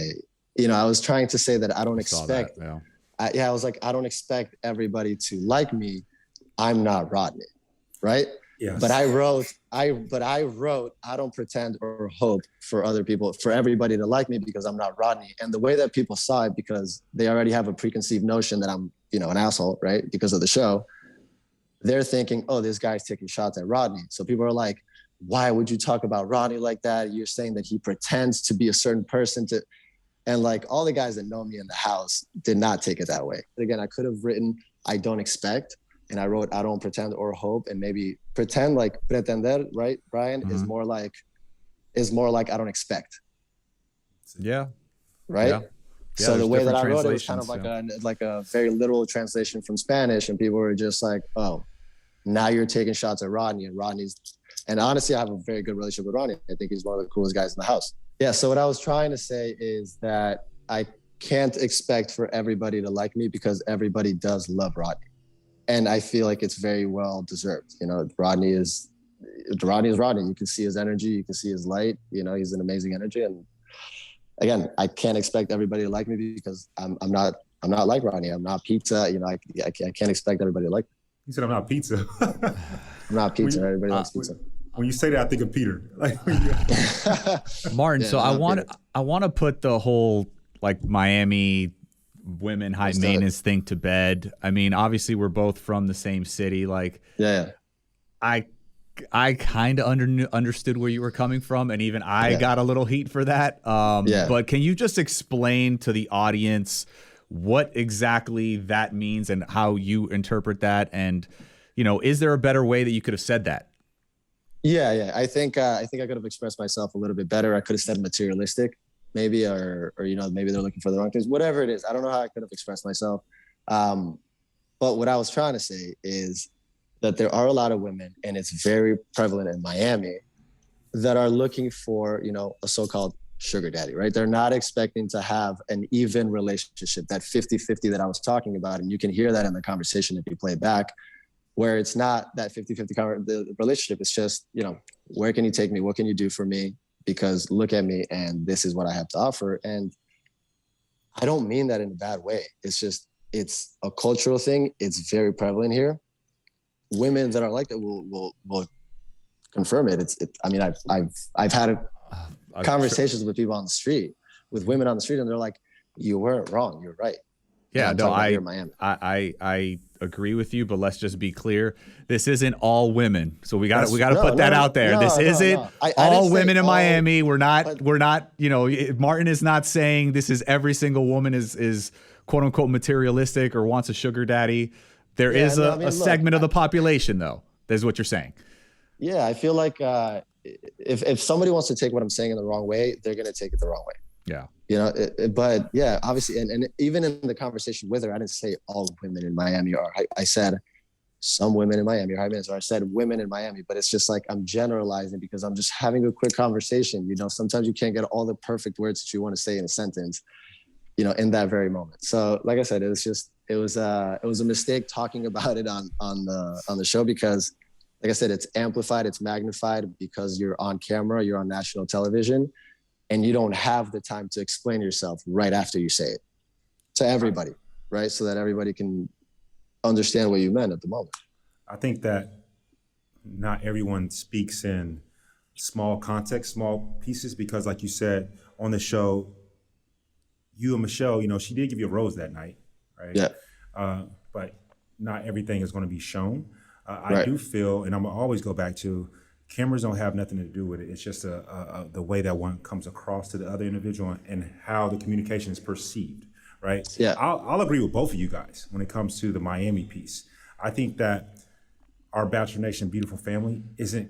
Speaker 3: you know, I was trying to say that I don't expect, I was like, I don't expect everybody to like me. I'm not Rodney. Right. Yes. But I wrote, I don't pretend or hope for other people, for everybody to like me because I'm not Rodney. And the way that people saw it, because they already have a preconceived notion that I'm, you know, an asshole, right? Because of the show, they're thinking, oh, this guy's taking shots at Rodney. So people are like, why would you talk about Rodney like that? You're saying that he pretends to be a certain person to, and like all the guys that know me in the house did not take it that way. Again, I could have written, I don't expect. And I wrote, I don't pretend or hope, and maybe pretend, like pretender, right, Brian, is more like I don't expect.
Speaker 1: Yeah.
Speaker 3: Right.
Speaker 1: Yeah.
Speaker 3: So the way that I wrote it was kind of like a very literal translation from Spanish, and people were just like, oh, now you're taking shots at Rodney, and honestly, I have a very good relationship with Rodney. I think he's one of the coolest guys in the house. Yeah. So what I was trying to say is that I can't expect for everybody to like me because everybody does love Rodney. And I feel like it's very well deserved. You know, Rodney is Rodney. You can see his energy. You can see his light. You know, he's an amazing energy. And again, I can't expect everybody to like me because I'm not like Rodney. I'm not pizza. You know, I can't expect everybody to like me.
Speaker 2: You said I'm not pizza.
Speaker 3: I'm not pizza. Everybody likes pizza.
Speaker 2: When you say that, I think of Peter.
Speaker 1: Martin. So I want to put the whole like Miami women high maintenance thing to bed. I mean, obviously we're both from the same city. Like, I kind of understood where you were coming from, and even I got a little heat for that. But can you just explain to the audience what exactly that means and how you interpret that? And, you know, is there a better way that you could have said that?
Speaker 3: Yeah. I think I could have expressed myself a little bit better. I could have said materialistic. Maybe, or you know, maybe they're looking for the wrong things, whatever it is. I don't know how I could have expressed myself. But what I was trying to say is that there are a lot of women, and it's very prevalent in Miami, that are looking for, you know, a so-called sugar daddy, right? They're not expecting to have an even relationship, that 50-50 that I was talking about. And you can hear that in the conversation if you play it back, where it's not that 50-50 the relationship. It's just, you know, where can you take me? What can you do for me? Because look at me and this is what I have to offer. And I don't mean that in a bad way. It's just, it's a cultural thing. It's very prevalent here. Women that are like that will confirm it. I mean, I've had conversations with people on the street, with women on the street, and they're like, you weren't wrong. You're right.
Speaker 1: Yeah, no, I agree with you, but let's just be clear. This isn't all women. So we got to put that out there. This isn't all women in Miami. We're not, you know, Martin is not saying this is every single woman is quote unquote materialistic or wants a sugar daddy. There is a segment of the population though. That's what you're saying.
Speaker 3: Yeah, I feel like if somebody wants to take what I'm saying in the wrong way, they're going to take it the wrong way.
Speaker 1: Yeah.
Speaker 3: You know, but yeah, obviously, and even in the conversation with her, I didn't say all women in Miami are. I said some women in Miami are high maintenance, or I said women in Miami, but it's just like I'm generalizing because I'm just having a quick conversation. You know, sometimes you can't get all the perfect words that you want to say in a sentence, you know, in that very moment. So, like I said, it was a mistake talking about it on the show because, like I said, it's amplified, it's magnified because you're on camera, you're on national television. And you don't have the time to explain yourself right after you say it to everybody, right? So that everybody can understand what you meant at the moment.
Speaker 2: I think that not everyone speaks in small context, small pieces, because like you said on the show, you and Michelle, you know, she did give you a rose that night, right?
Speaker 3: Yeah.
Speaker 2: But not everything is going to be shown. I
Speaker 3: Right.
Speaker 2: do feel, and I'm going to always go back to, cameras don't have nothing to do with it. It's just the way that one comes across to the other individual and how the communication is perceived, right?
Speaker 3: Yeah.
Speaker 2: I'll agree with both of you guys when it comes to the Miami piece. I think that our Bachelor Nation beautiful family isn't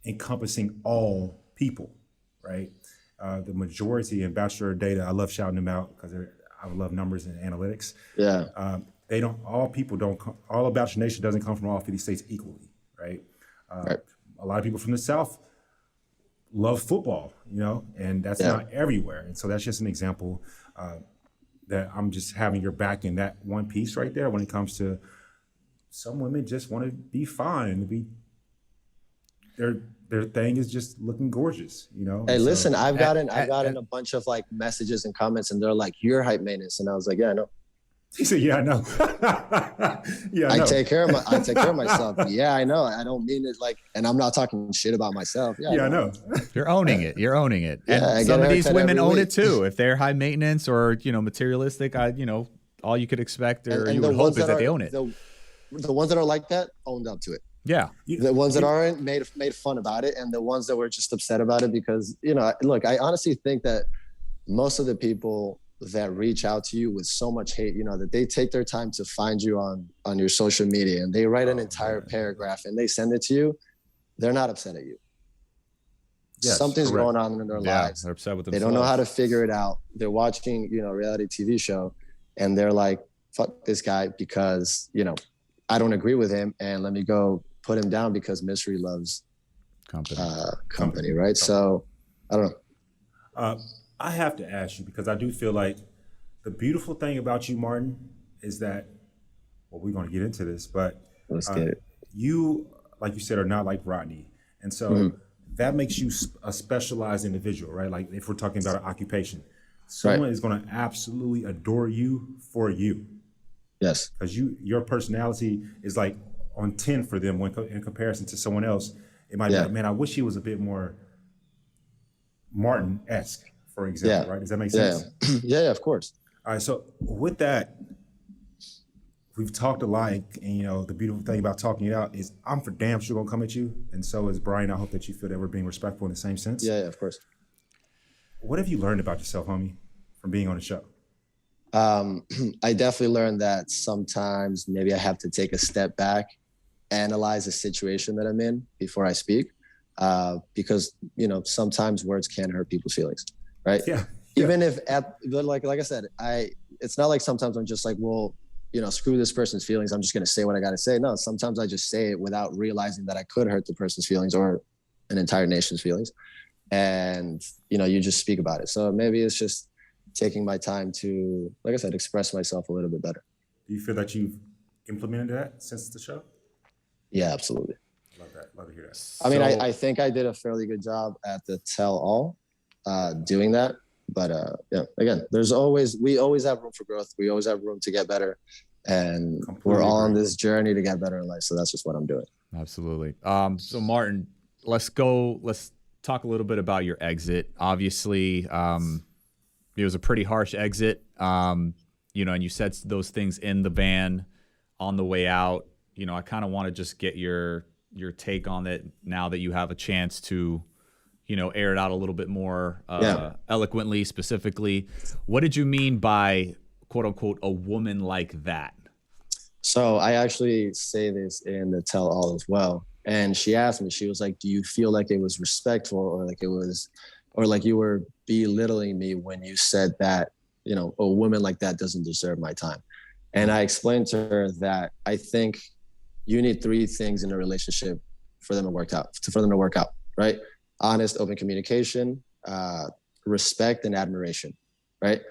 Speaker 2: encompassing all people, right? The majority in Bachelor data, I love shouting them out because I love numbers and analytics.
Speaker 3: Yeah.
Speaker 2: They don't, all people don't, all of Bachelor Nation doesn't come from all 50 states equally, right?
Speaker 3: Right.
Speaker 2: A lot of people from the South love football, you know, and that's not everywhere. And so that's just an example that I'm just having your back in that one piece right there when it comes to some women just want to be fine and to be, their thing is just looking gorgeous, you know?
Speaker 3: Hey,
Speaker 2: so,
Speaker 3: listen, I've gotten a bunch of like messages and comments and they're like, you're hype maintenance. And I was like, yeah, I know.
Speaker 2: He said, yeah, I know. Yeah, I know.
Speaker 3: I take care of myself. Yeah, I know. I don't mean it like, and I'm not talking shit about myself. Yeah,
Speaker 2: I know.
Speaker 1: You're owning it. You're owning it.
Speaker 3: Yeah,
Speaker 1: and some of these women own it too. If they're high maintenance or, you know, materialistic, all you could expect or you would hope is that they own it.
Speaker 3: The ones that are like that owned up to it.
Speaker 1: Yeah.
Speaker 3: The ones that aren't made fun about it, and the ones that were just upset about it because, you know, look, I honestly think that most of the people that reach out to you with so much hate, you know, that they take their time to find you on your social media and they write an entire paragraph and they send it to you, they're not upset at you. Yes, something's going on in their lives.
Speaker 1: They're upset with
Speaker 3: themselves. They
Speaker 1: themselves.
Speaker 3: don't know how to figure it out. They're watching, you know, a reality TV show and they're like, fuck this guy because, you know, I don't agree with him and let me go put him down because misery loves company, right? So I don't know.
Speaker 2: I have to ask you because I do feel like the beautiful thing about you, Martin, is that, well, we're going to get into this, but
Speaker 3: let's get it.
Speaker 2: You, like you said, are not like Rodney. And so that makes you a specialized individual, right? Like if we're talking about an occupation, someone is going to absolutely adore you for you.
Speaker 3: Yes.
Speaker 2: Because your personality is like on 10 for them when in comparison to someone else. It might be like, man, I wish he was a bit more Martin-esque, for example, right? Does that make sense?
Speaker 3: Yeah, of course.
Speaker 2: All right, so with that, we've talked a lot, and you know, the beautiful thing about talking it out is I'm for damn sure gonna come at you, and so is Bryan. I hope that you feel that we're being respectful in the same sense.
Speaker 3: Yeah, of course.
Speaker 2: What have you learned about yourself, homie, from being on the show?
Speaker 3: I definitely learned that sometimes maybe I have to take a step back, analyze the situation that I'm in before I speak, because, you know, sometimes words can hurt people's feelings, right?
Speaker 2: Yeah.
Speaker 3: Even if, like I said, it's not like sometimes I'm just like, well, you know, screw this person's feelings. I'm just going to say what I got to say. No, sometimes I just say it without realizing that I could hurt the person's feelings or an entire nation's feelings. And, you know, you just speak about it. So maybe it's just taking my time to, like I said, express myself a little bit better.
Speaker 2: Do you feel that you've implemented that since the show?
Speaker 3: Yeah, absolutely.
Speaker 2: Love that. Love to hear that.
Speaker 3: I mean, I think I did a fairly good job at the tell-all doing that. But yeah, again, we always have room for growth. We always have room to get better. And we're all on this journey to get better in life. So that's just what I'm doing.
Speaker 1: Absolutely. So Martin, let's talk a little bit about your exit. Obviously, it was a pretty harsh exit. You know, and you said those things in the van on the way out. You know, I kind of want to just get your take on it now that you have a chance to, you know, air it out a little bit more eloquently, specifically. What did you mean by, quote unquote, a woman like that?
Speaker 3: So I actually say this in the tell all as well. And she asked me, she was like, do you feel like it was respectful or like you were belittling me when you said that, you know, a woman like that doesn't deserve my time? And I explained to her that I think you need three things in a relationship for them to work out, right? Honest, open communication, respect, and admiration, right?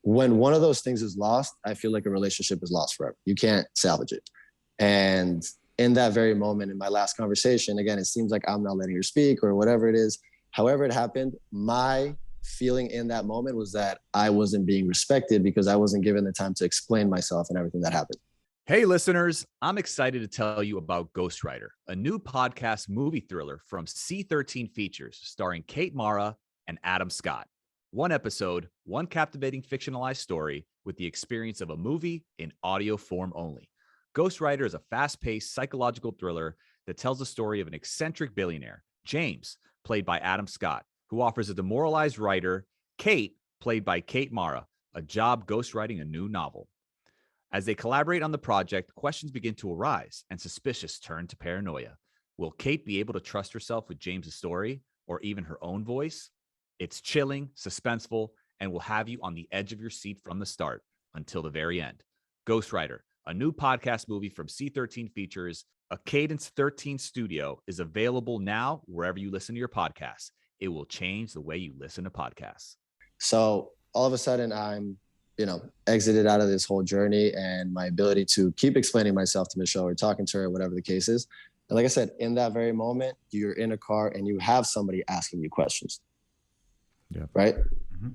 Speaker 3: When one of those things is lost, I feel like a relationship is lost forever. You can't salvage it. And in that very moment, in my last conversation, again, it seems like I'm not letting her speak or whatever it is. However it happened, my feeling in that moment was that I wasn't being respected because I wasn't given the time to explain myself and everything that happened.
Speaker 1: Hey, listeners, I'm excited to tell you about Ghostwriter, a new podcast movie thriller from C13 Features starring Kate Mara and Adam Scott. One episode, one captivating fictionalized story with the experience of a movie in audio form only. Ghostwriter is a fast-paced psychological thriller that tells the story of an eccentric billionaire, James, played by Adam Scott, who offers a demoralized writer, Kate, played by Kate Mara, a job ghostwriting a new novel. As they collaborate on the project, questions begin to arise and suspicious turn to paranoia. Will Kate be able to trust herself with James's story or even her own voice? It's chilling, suspenseful, and will have you on the edge of your seat from the start until the very end. Ghostwriter, a new podcast movie from C13 Features, a Cadence 13 studio, is available now wherever you listen to your podcasts. It will change the way you listen to podcasts.
Speaker 3: So all of a sudden I'm, exited out of this whole journey, and my ability to keep explaining myself to Michelle or talking to her, whatever the case is. And like I said, in that very moment, you're in a car and you have somebody asking you questions.
Speaker 1: Yeah.
Speaker 3: Right. Mm-hmm.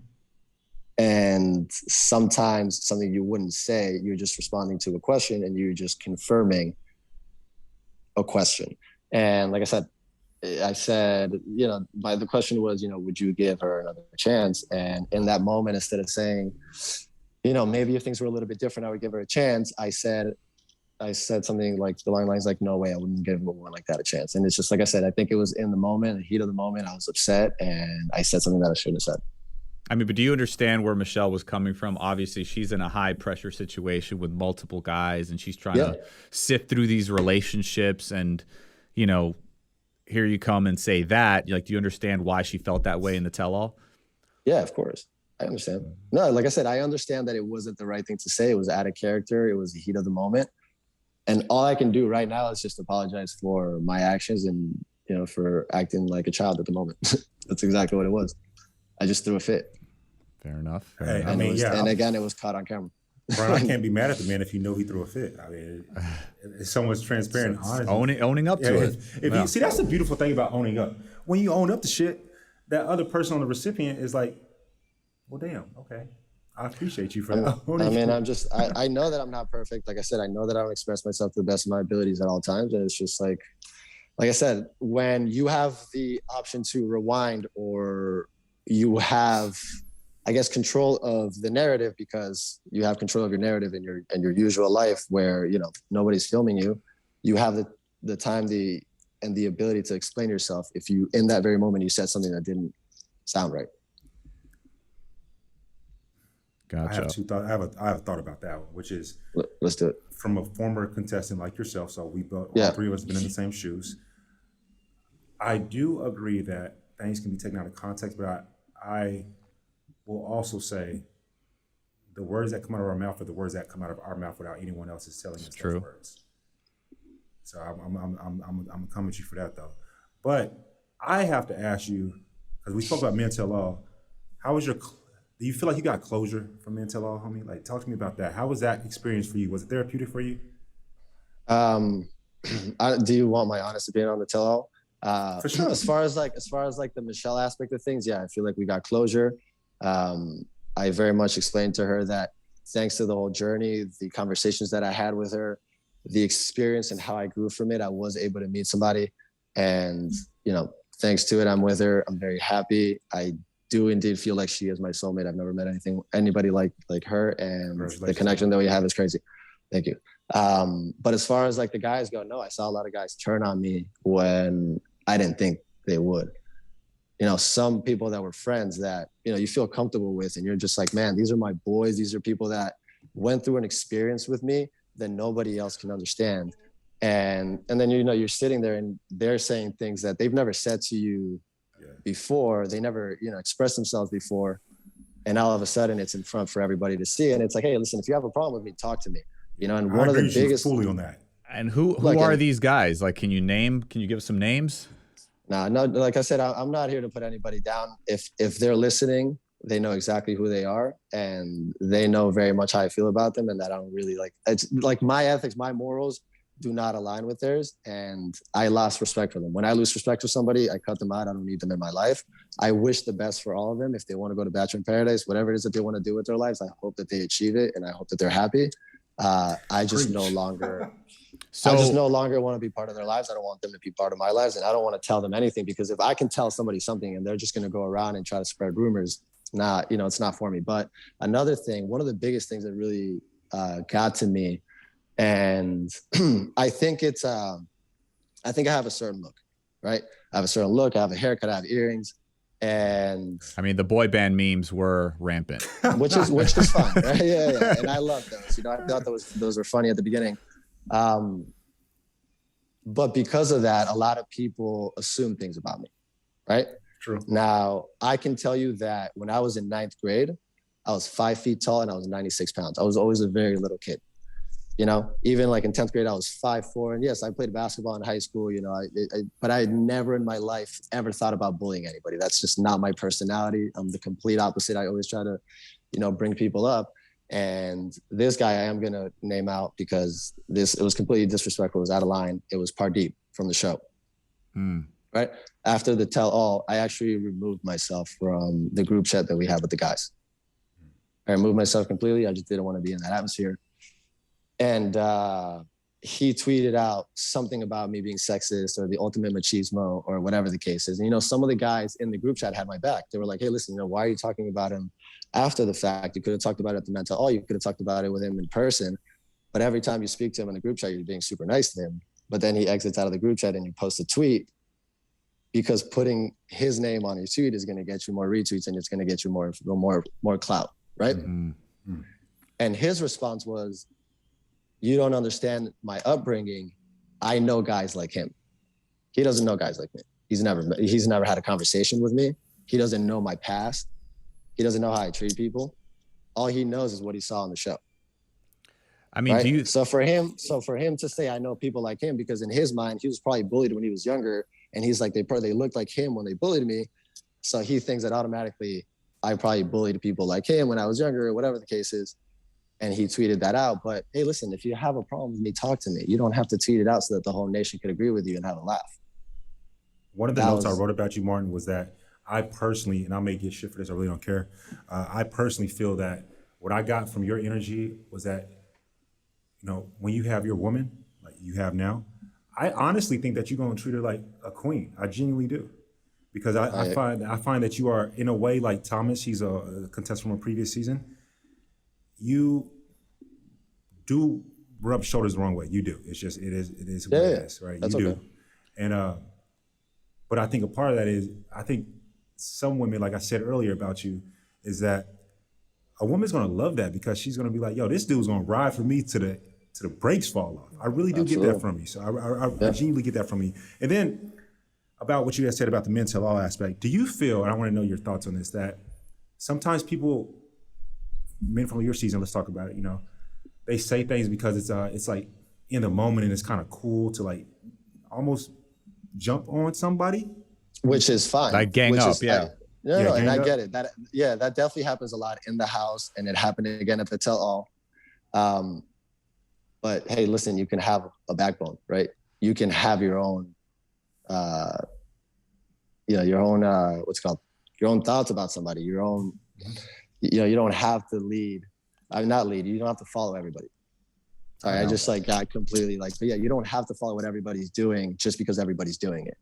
Speaker 3: And sometimes something you wouldn't say, you're just responding to a question and you're just confirming a question. And like I said, the question was, would you give her another chance? And in that moment, instead of saying, maybe if things were a little bit different, I would give her a chance. I said something like the lines like, no way, I wouldn't give a woman like that a chance. And it's just, like I said, I think it was in the moment, the heat of the moment, I was upset and I said something that I shouldn't have said.
Speaker 1: I mean, but do you understand where Michelle was coming from? Obviously, she's in a high pressure situation with multiple guys and she's trying to sift through these relationships and, here you come and say that. Like, do you understand why she felt that way in the tell-all?
Speaker 3: Yeah, of course. I understand. No, like I said, I understand that it wasn't the right thing to say. It was out of character. It was the heat of the moment. And all I can do right now is just apologize for my actions and, for acting like a child at the moment. That's exactly what it was. I just threw a fit.
Speaker 1: Fair enough.
Speaker 3: And again, it was caught on camera.
Speaker 2: Brian, I can't be mad at the man if he he threw a fit. I mean, it's so much transparent.
Speaker 1: Owning up to it.
Speaker 2: You see, that's the beautiful thing about owning up. When you own up to shit, that other person on the recipient is like, well, damn, okay. I appreciate you for that.
Speaker 3: I know that I'm not perfect. Like I said, I know that I don't express myself to the best of my abilities at all times. And it's just like I said, when you have the option to rewind or you have, I guess, control of the narrative, because you have control of your narrative in your usual life where, nobody's filming you. You have the time, and the ability to explain yourself if you, in that very moment, you said something that didn't sound right.
Speaker 1: Gotcha.
Speaker 2: I have two thoughts. I have a thought about that one, which is,
Speaker 3: let's do it.
Speaker 2: From a former contestant like yourself, so all three of us have been in the same shoes. I do agree that things can be taken out of context, but I will also say the words that come out of our mouth are the words that come out of our mouth without anyone else is telling us those words. So I'm coming at you for that though. But I have to ask you, because we spoke about Men Tell All, do you feel like you got closure from Men Tell All, homie? Like, talk to me about that. How was that experience for you? Was it therapeutic for you?
Speaker 3: Do you want my honest opinion on the Tell All?
Speaker 2: For sure.
Speaker 3: As far as the Michelle aspect of things, yeah, I feel like we got closure. I very much explained to her that thanks to the whole journey, the conversations that I had with her, the experience and how I grew from it, I was able to meet somebody. And, thanks to it, I'm with her. I'm very happy. I do indeed feel like she is my soulmate. I've never met anybody like her, and the connection that we have is crazy. Thank you. But as far as the guys go, no, I saw a lot of guys turn on me when I didn't think they would. Some people that were friends that, you feel comfortable with, and you're just like, man, these are my boys. These are people that went through an experience with me that nobody else can understand. And then, you're sitting there and they're saying things that they've never said to you before. They never, expressed themselves before. And all of a sudden it's in front for everybody to see. And it's like, hey, listen, if you have a problem with me, talk to me. And one of the biggest
Speaker 2: fully on that.
Speaker 1: And who are these guys? Like, can you give us some names?
Speaker 3: No, like I said, I'm not here to put anybody down. If they're listening, they know exactly who they are, and they know very much how I feel about them, and that I don't really it's like my ethics, my morals do not align with theirs, and I lost respect for them. When I lose respect for somebody, I cut them out. I don't need them in my life. I wish the best for all of them. If they want to go to Bachelor in Paradise, whatever it is that they want to do with their lives, I hope that they achieve it, and I hope that they're happy. I just no longer want to be part of their lives. I don't want them to be part of my lives, and I don't want to tell them anything, because if I can tell somebody something and they're just going to go around and try to spread rumors, it's not for me. But another thing, one of the biggest things that really got to me, and I think I have a certain look, right? I have a certain look. I have a haircut. I have earrings, And
Speaker 1: I mean, the boy band memes were rampant,
Speaker 3: which is fun, right? Yeah. And I love those. You know, I thought those were funny at the beginning. But because of that, a lot of people assume things about me, right?
Speaker 2: True.
Speaker 3: Now, I can tell you that when I was in 9th grade, I was 5 feet tall and I was 96 pounds. I was always a very little kid. You know, even like in 10th grade, I was 5'4". And yes, I played basketball in high school, you know, but I had never in my life ever thought about bullying anybody. That's just not my personality. I'm the complete opposite. I always try to, you know, bring people up. And this guy I am going to name out because it was completely disrespectful. It was out of line. It was Pardeep from the show. Right? After the tell all, I actually removed myself from the group chat that we have with the guys. I removed myself completely. I just didn't want to be in that atmosphere. And he tweeted out something about me being sexist or the ultimate machismo or whatever the case is. And, you know, some of the guys in the group chat had my back. They were like, hey, listen, you know, why are you talking about him after the fact? You could have talked about it at the mental all. You could have talked about it with him in person. But every time you speak to him in the group chat, you're being super nice to him. But then he exits out of the group chat and you post a tweet because putting his name on your tweet is going to get you more retweets and it's going to get you more clout, right? Mm-hmm. And his response was, you don't understand my upbringing. I know guys like him. He doesn't know guys like me. He's never had a conversation with me. He doesn't know my past. He doesn't know how I treat people. All he knows is what he saw on the show.
Speaker 1: I mean,
Speaker 3: right? So for him to say, I know people like him, because in his mind, he was probably bullied when he was younger. And he's like, they looked like him when they bullied me. So he thinks that automatically I probably bullied people like him when I was younger or whatever the case is. And he tweeted that out. But hey, listen, if you have a problem with me, talk to me. You don't have to tweet it out so that the whole nation could agree with you and have a laugh.
Speaker 2: One of the notes I wrote about you, Martin, was that I personally, and I may get shit for this, I really don't care. I personally feel that what I got from your energy was that, you know, when you have your woman, like you have now, I honestly think that you're going to treat her like a queen. I genuinely do. Because I find that you are, in a way, like Thomas, he's a contestant from a previous season. You do rub shoulders the wrong way. You do. It's just, it is what it is, right?
Speaker 3: That's
Speaker 2: you
Speaker 3: okay.
Speaker 2: do. And, but I think a part of that is, I think some women, like I said earlier about you, is that a woman's going to love that because she's going to be like, yo, this dude's going to ride for me to the brakes fall off. I really do get that from you. So I genuinely get that from you. And then about what you guys said about the mental law aspect, do you feel, and I want to know your thoughts on this, that sometimes people, men from your season, let's talk about it, you know, they say things because it's like in the moment and it's kind of cool to like almost jump on somebody,
Speaker 3: which is fine.
Speaker 1: Like gang up,
Speaker 3: No, and I get it. That definitely happens a lot in the house, and it happened again at the tell all. But hey, listen, you can have a backbone, right? You can have your own, your own thoughts about somebody, your own. You don't have to lead. Not lead. You don't have to follow everybody. Sorry, I just got completely but you don't have to follow what everybody's doing just because everybody's doing it,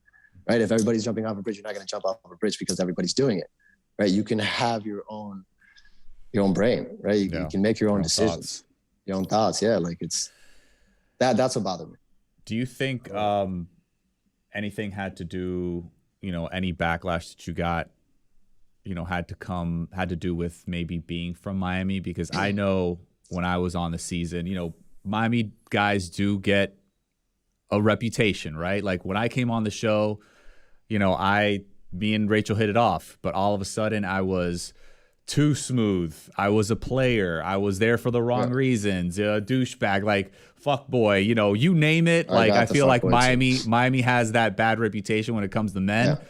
Speaker 3: right? If everybody's jumping off a bridge, you're not going to jump off a bridge because everybody's doing it, right? You can have your own brain, right? You can make your own decisions, your own thoughts. Yeah, like it's that's what bothered me.
Speaker 1: Do you think anything had to do, any backlash that you got, had to do with maybe being from Miami? Because I know when I was on the season, Miami guys do get a reputation, right? Like when I came on the show, me and Rachel hit it off, but all of a sudden I was too smooth. I was a player. I was there for the wrong reasons. A douchebag, like fuck boy, you name it. Like I feel like Miami has that bad reputation when it comes to men. Yeah.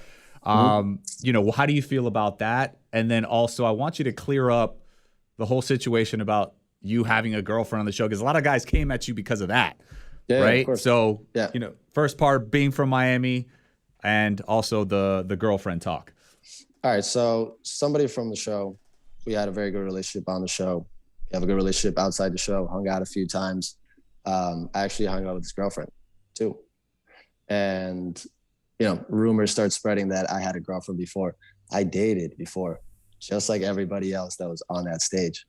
Speaker 1: How do you feel about that? And then also I want you to clear up the whole situation about you having a girlfriend on the show, because a lot of guys came at you because of that. Yeah, right. So, first part being from Miami and also the girlfriend talk.
Speaker 3: All right. So somebody from the show, we had a very good relationship on the show. We have a good relationship outside the show, hung out a few times. I actually hung out with his girlfriend too. And, rumors start spreading that I had a girlfriend before. I dated before, just like everybody else that was on that stage.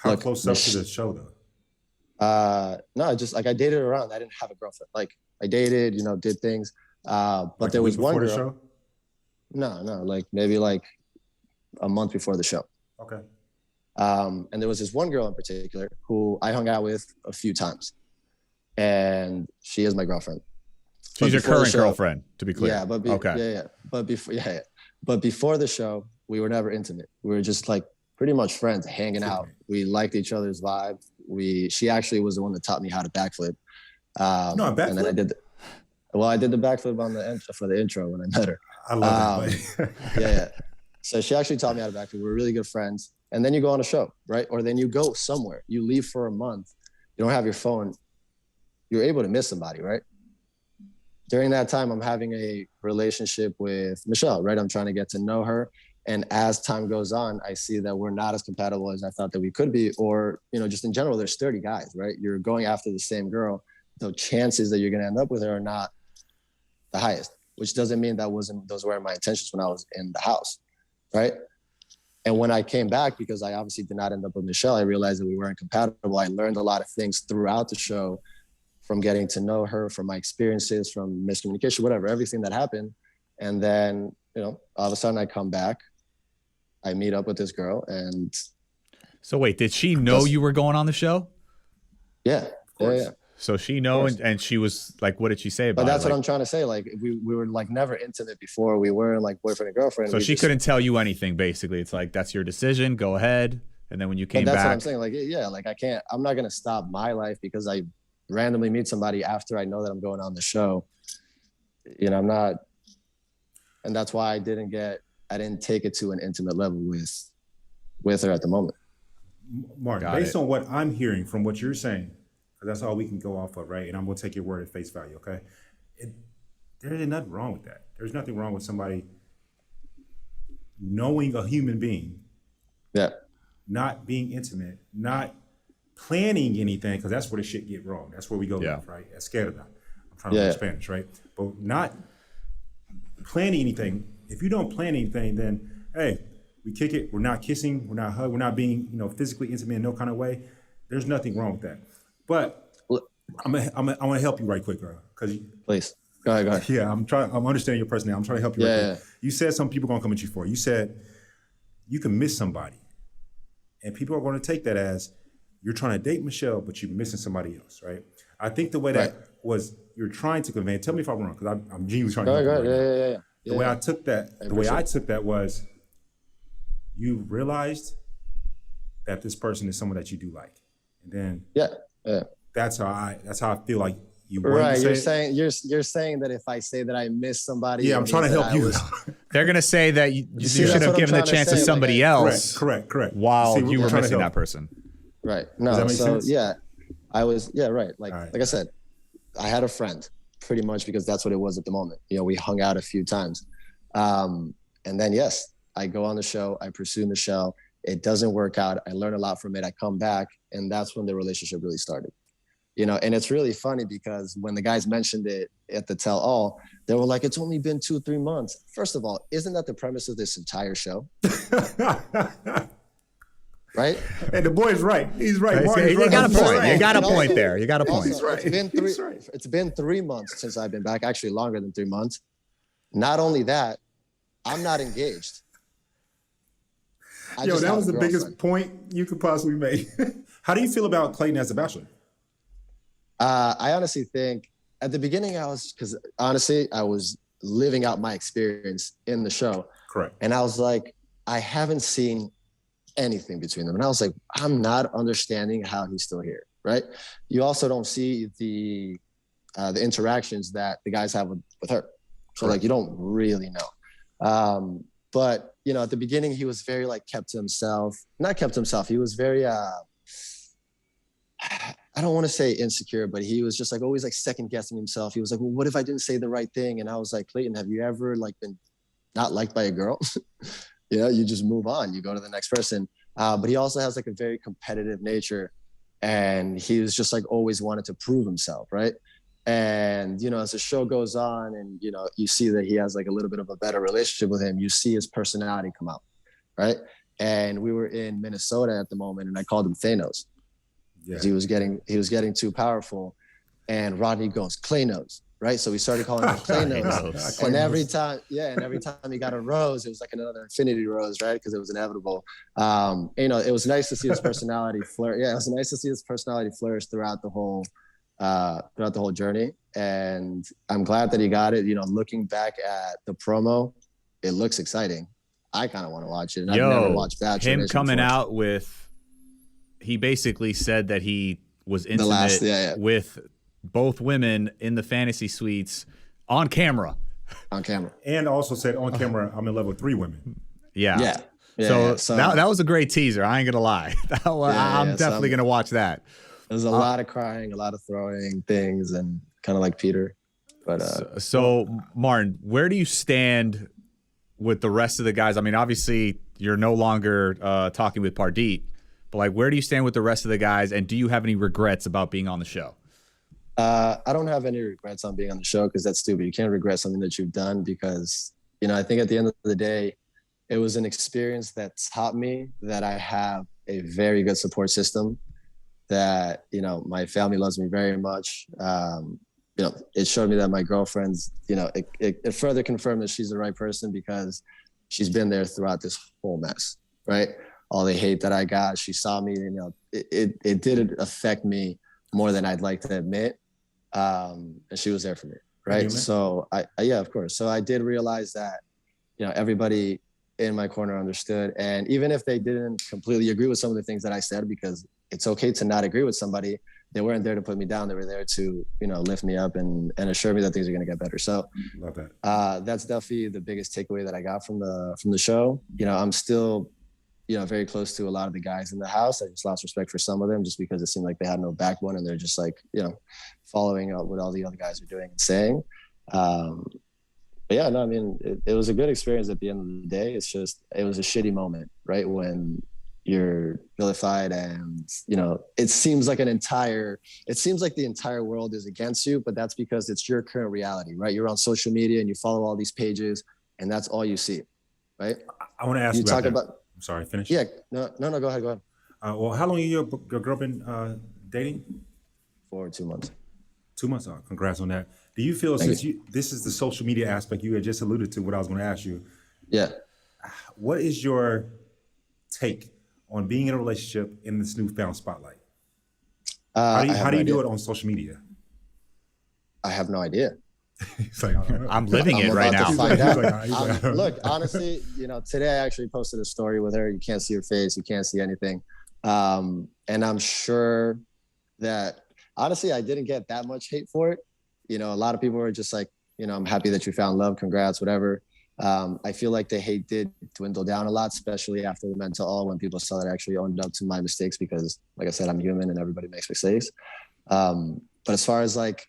Speaker 2: How close up to the show though?
Speaker 3: No, just like I dated around. I didn't have a girlfriend. Like I dated, did things. But
Speaker 2: like
Speaker 3: there was one girl.
Speaker 2: Show?
Speaker 3: No, like maybe like a month before the show.
Speaker 2: Okay.
Speaker 3: And there was this one girl in particular who I hung out with a few times, and she is my girlfriend.
Speaker 1: She's your current girlfriend, to be clear.
Speaker 3: Yeah, but But before the show, we were never intimate. We were just like pretty much friends, hanging out. We liked each other's vibe. She actually was the one that taught me how to backflip.
Speaker 2: No, backflip.
Speaker 3: And then I did the backflip on the intro for the intro when I met her.
Speaker 2: I love that.
Speaker 3: Yeah. So she actually taught me how to backflip. We were really good friends. And then you go on a show, right? Or then you go somewhere. You leave for a month. You don't have your phone. You're able to miss somebody, right? During that time, I'm having a relationship with Michelle, right? I'm trying to get to know her. And as time goes on, I see that we're not as compatible as I thought that we could be. Or, just in general, there's 30 guys, right? You're going after the same girl. The chances that you're going to end up with her are not the highest, which doesn't mean those weren't my intentions when I was in the house, right? And when I came back, because I obviously did not end up with Michelle, I realized that we weren't compatible. I learned a lot of things throughout the show from getting to know her, from my experiences, from miscommunication, whatever, everything that happened. And then, all of a sudden I come back, I meet up with this girl, and.
Speaker 1: So wait, did she know you were going on the show?
Speaker 3: Yeah. Yeah.
Speaker 1: So she know, and she was like, what did she say about it?
Speaker 3: But that's what I'm trying to say. Like, we were like never intimate before. We weren't like boyfriend and girlfriend.
Speaker 1: So she couldn't tell you anything, basically. It's like, that's your decision. Go ahead. And then when you came back.
Speaker 3: That's what I'm saying. Like, yeah, like I'm not going to stop my life because I randomly meet somebody after I know that I'm going on the show. I'm not. And that's why I didn't take it to an intimate level with her at the moment.
Speaker 2: Mark, based on what I'm hearing from what you're saying, that's all we can go off of, right? And I'm going to take your word at face value, okay? There is nothing wrong with that. There's nothing wrong with somebody knowing a human being, not being intimate, not planning anything, because that's where the shit get wrong. That's where we go left, right? Esquerda. I'm trying to learn Spanish, right? But not planning anything. If you don't plan anything, then, hey, we kick it. We're not kissing. We're not hugging. We're not being, physically intimate in no kind of way. There's nothing wrong with that. But I'm gonna help you right quick, bro.
Speaker 3: Please go ahead.
Speaker 2: Yeah, I'm understanding your personality. I'm trying to help you. Right quick. You said some people gonna come at you for it. You said you can miss somebody, and people are going to take that as you're trying to date Michelle, but you're missing somebody else, right? I think the way that was you're trying to convey. Tell me if I'm wrong, because I'm genuinely trying to help you right now. The way I took that was you realized that this person is someone that you do like, and then that's how I feel like you were.
Speaker 3: Right, you're saying that if I say that I miss somebody,
Speaker 2: I'm trying to help you.
Speaker 1: They're gonna say that you should have given the chance to somebody else.
Speaker 2: Correct.
Speaker 1: While you were missing that person.
Speaker 3: Right. No. Does that make sense? I was. Yeah. Right. Like I said, I had a friend, pretty much because that's what it was at the moment. We hung out a few times, and then I go on the show. I pursue Michelle. It doesn't work out. I learn a lot from it. I come back, and that's when the relationship really started. And it's really funny because when the guys mentioned it at the tell all, they were like, it's only been 2-3 months. First of all, isn't that the premise of this entire show? Right?
Speaker 2: And the boy's right. He's right.
Speaker 1: You got a point. You got a point there. You got a point.
Speaker 3: Also, it's been 3 months since I've been back, actually longer than 3 months. Not only that, I'm not engaged.
Speaker 2: That was the biggest point you could possibly make. How do you feel about Clayton as a bachelor?
Speaker 3: I honestly think at the beginning I was living out my experience in the show.
Speaker 2: Correct.
Speaker 3: And I was like, I haven't seen anything between them. And I was like, I'm not understanding how he's still here, right? You also don't see the interactions that the guys have with her. So like, you don't really know. But, at the beginning, he was very kept to himself. Not kept to himself. He was very, I don't want to say insecure, but he was just always second guessing himself. He was like, well, what if I didn't say the right thing? And I was like, Clayton, have you ever been not liked by a girl? You just move on. You go to the next person. But he also has a very competitive nature. And he was just always wanted to prove himself, right? And, as the show goes on and, you see that he has a little bit of a better relationship with him, you see his personality come out, right? And we were in Minnesota at the moment, and I called him Thanos. Yeah. He was getting too powerful. And Rodney goes, Claynos. right? So we started calling them clay notes. And every time he got a rose, it was like another infinity rose, right? Because it was inevitable. It was nice to see his personality flourish. Yeah, it was nice to see his personality flourish throughout the whole journey. And I'm glad that he got it. Looking back at the promo, it looks exciting. I kind of want to watch it. And I've never watched Bachelor Nation
Speaker 1: coming
Speaker 3: before.
Speaker 1: out with, he basically said that he was intimate with both women in the fantasy suites on camera.
Speaker 2: And also said on camera, I'm in love with 3 women.
Speaker 1: Yeah. So that was a great teaser. I ain't going to lie. I'm definitely going to watch that.
Speaker 3: There's a lot of crying, a lot of throwing things, and kind of like Peter. But
Speaker 1: so Martin, where do you stand with the rest of the guys? I mean, obviously you're no longer talking with Pardit, but like, where do you stand with the rest of the guys? And do you have any regrets about being on the show?
Speaker 3: I don't have any regrets on being on the show, because that's stupid. You can't regret something that you've done, because, I think at the end of the day, it was an experience that taught me that I have a very good support system, that, my family loves me very much. It showed me that my girlfriend's, it further confirmed that she's the right person, because she's been there throughout this whole mess, right? All the hate that I got, she saw me, it did affect me more than I'd like to admit. And she was there for me, right? So yeah, of course. So I did realize that, everybody in my corner understood. And even if they didn't completely agree with some of the things that I said, because it's okay to not agree with somebody, they weren't there to put me down. They were there to, lift me up and assure me that things are going to get better. So
Speaker 2: love that.
Speaker 3: That's definitely the biggest takeaway that I got from the show. I'm still, very close to a lot of the guys in the house. I just lost respect for some of them, just because it seemed like they had no backbone, and they're just like, following up what all the other guys are doing and saying. But yeah, no, I mean, it was a good experience at the end of the day. It's just, it was a shitty moment, right? When you're vilified and, it seems like the entire world is against you, but that's because it's your current reality, right? You're on social media and you follow all these pages, and that's all you see, right?
Speaker 2: I want to ask you about that. I'm sorry, finish.
Speaker 3: Yeah, no, go ahead.
Speaker 2: Well, how long have your girl been dating?
Speaker 3: For 2 months.
Speaker 2: 2 months. Oh, congrats on that. Do you feel, this is the social media aspect you had just alluded to, what I was going to ask you.
Speaker 3: Yeah.
Speaker 2: What is your take on being in a relationship in this newfound spotlight? How do you do it on social media?
Speaker 3: I have no idea.
Speaker 1: I'm living it right now.
Speaker 3: Look, honestly, today I actually posted a story with her. You can't see her face. You can't see anything. And I'm sure that, honestly, I didn't get that much hate for it. A lot of people were just like, I'm happy that you found love. Congrats, whatever. I feel like the hate did dwindle down a lot, especially after the mental all, when people saw that I actually owned up to my mistakes, because, like I said, I'm human and everybody makes mistakes. But as far as like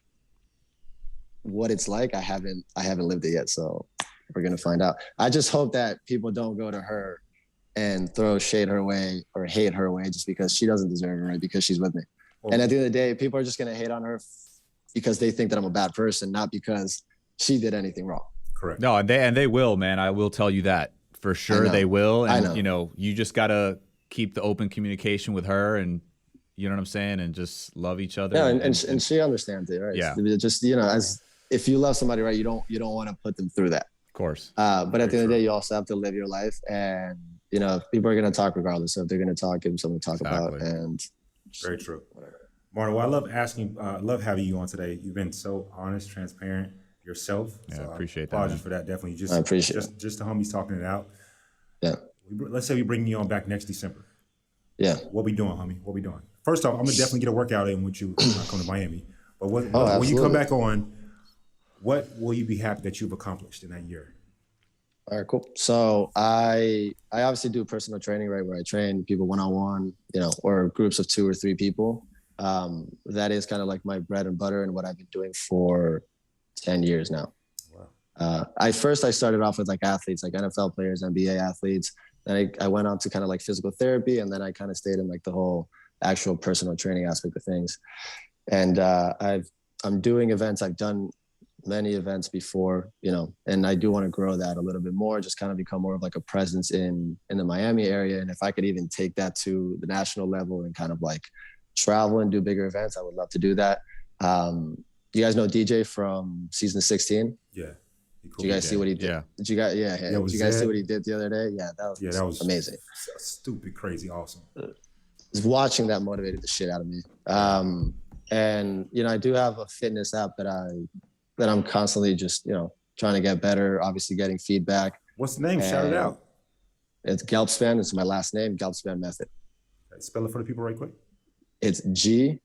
Speaker 3: what it's like, I haven't lived it yet. So we're going to find out. I just hope that people don't go to her and throw shade her way or hate her way just because she doesn't deserve it, right? Because she's with me. Well, and at the end of the day, people are just going to hate on her because they think that I'm a bad person, not because she did anything wrong.
Speaker 2: Correct.
Speaker 1: No, and they will, man. I will tell you that for sure. They will. And you just got to keep the open communication with her, and you know what I'm saying? And just love each other.
Speaker 3: Yeah. And she understands it, right?
Speaker 1: Yeah.
Speaker 3: It's just, as if you love somebody, right, you don't want to put them through that.
Speaker 1: Of course.
Speaker 3: But at the end of the day, you also have to live your life, and, people are going to talk regardless. So if they're going to talk, give them something to talk about. And
Speaker 2: very true. Martin, well, I love having you on today. You've been so honest, transparent, yourself.
Speaker 1: Yeah,
Speaker 2: so
Speaker 1: I appreciate
Speaker 2: that. Apologies for that. Definitely.
Speaker 3: I appreciate it.
Speaker 2: Just the homies talking it out.
Speaker 3: Yeah.
Speaker 2: Let's say we bring you on back next December.
Speaker 3: Yeah.
Speaker 2: What we doing, homie? What we doing? First off, I'm gonna definitely get a workout in with you when I come to Miami. But when you come back on, what will you be happy that you've accomplished in that year?
Speaker 3: All right, cool. So I obviously do personal training, right, where I train people one-on-one, or groups of 2 or 3 people. That is kind of like my bread and butter and what I've been doing for 10 years now. Wow. I started off with like athletes, like NFL players, NBA athletes. Then I went on to kind of like physical therapy, and then I kind of stayed in like the whole actual personal training aspect of things. And I'm doing events. I've done many events before, and I do want to grow that a little bit more, just kind of become more of like a presence in the Miami area. And if I could even take that to the national level and kind of like travel and do bigger events, I would love to do that. you guys know DJ from season 16?
Speaker 2: Yeah.
Speaker 3: Did you guys see what he did?
Speaker 1: Yeah.
Speaker 3: Did you guys? Yeah. Did you guys see what he did the other day? Yeah, that was amazing.
Speaker 2: Stupid, crazy, awesome.
Speaker 3: Just watching that motivated the shit out of me. And I do have a fitness app that I'm constantly just trying to get better. Obviously, getting feedback.
Speaker 2: What's the name? Shout it out.
Speaker 3: It's Gelbspan. It's my last name, Gelbspan Method.
Speaker 2: Okay, spell it for the people right quick.
Speaker 3: It's GELB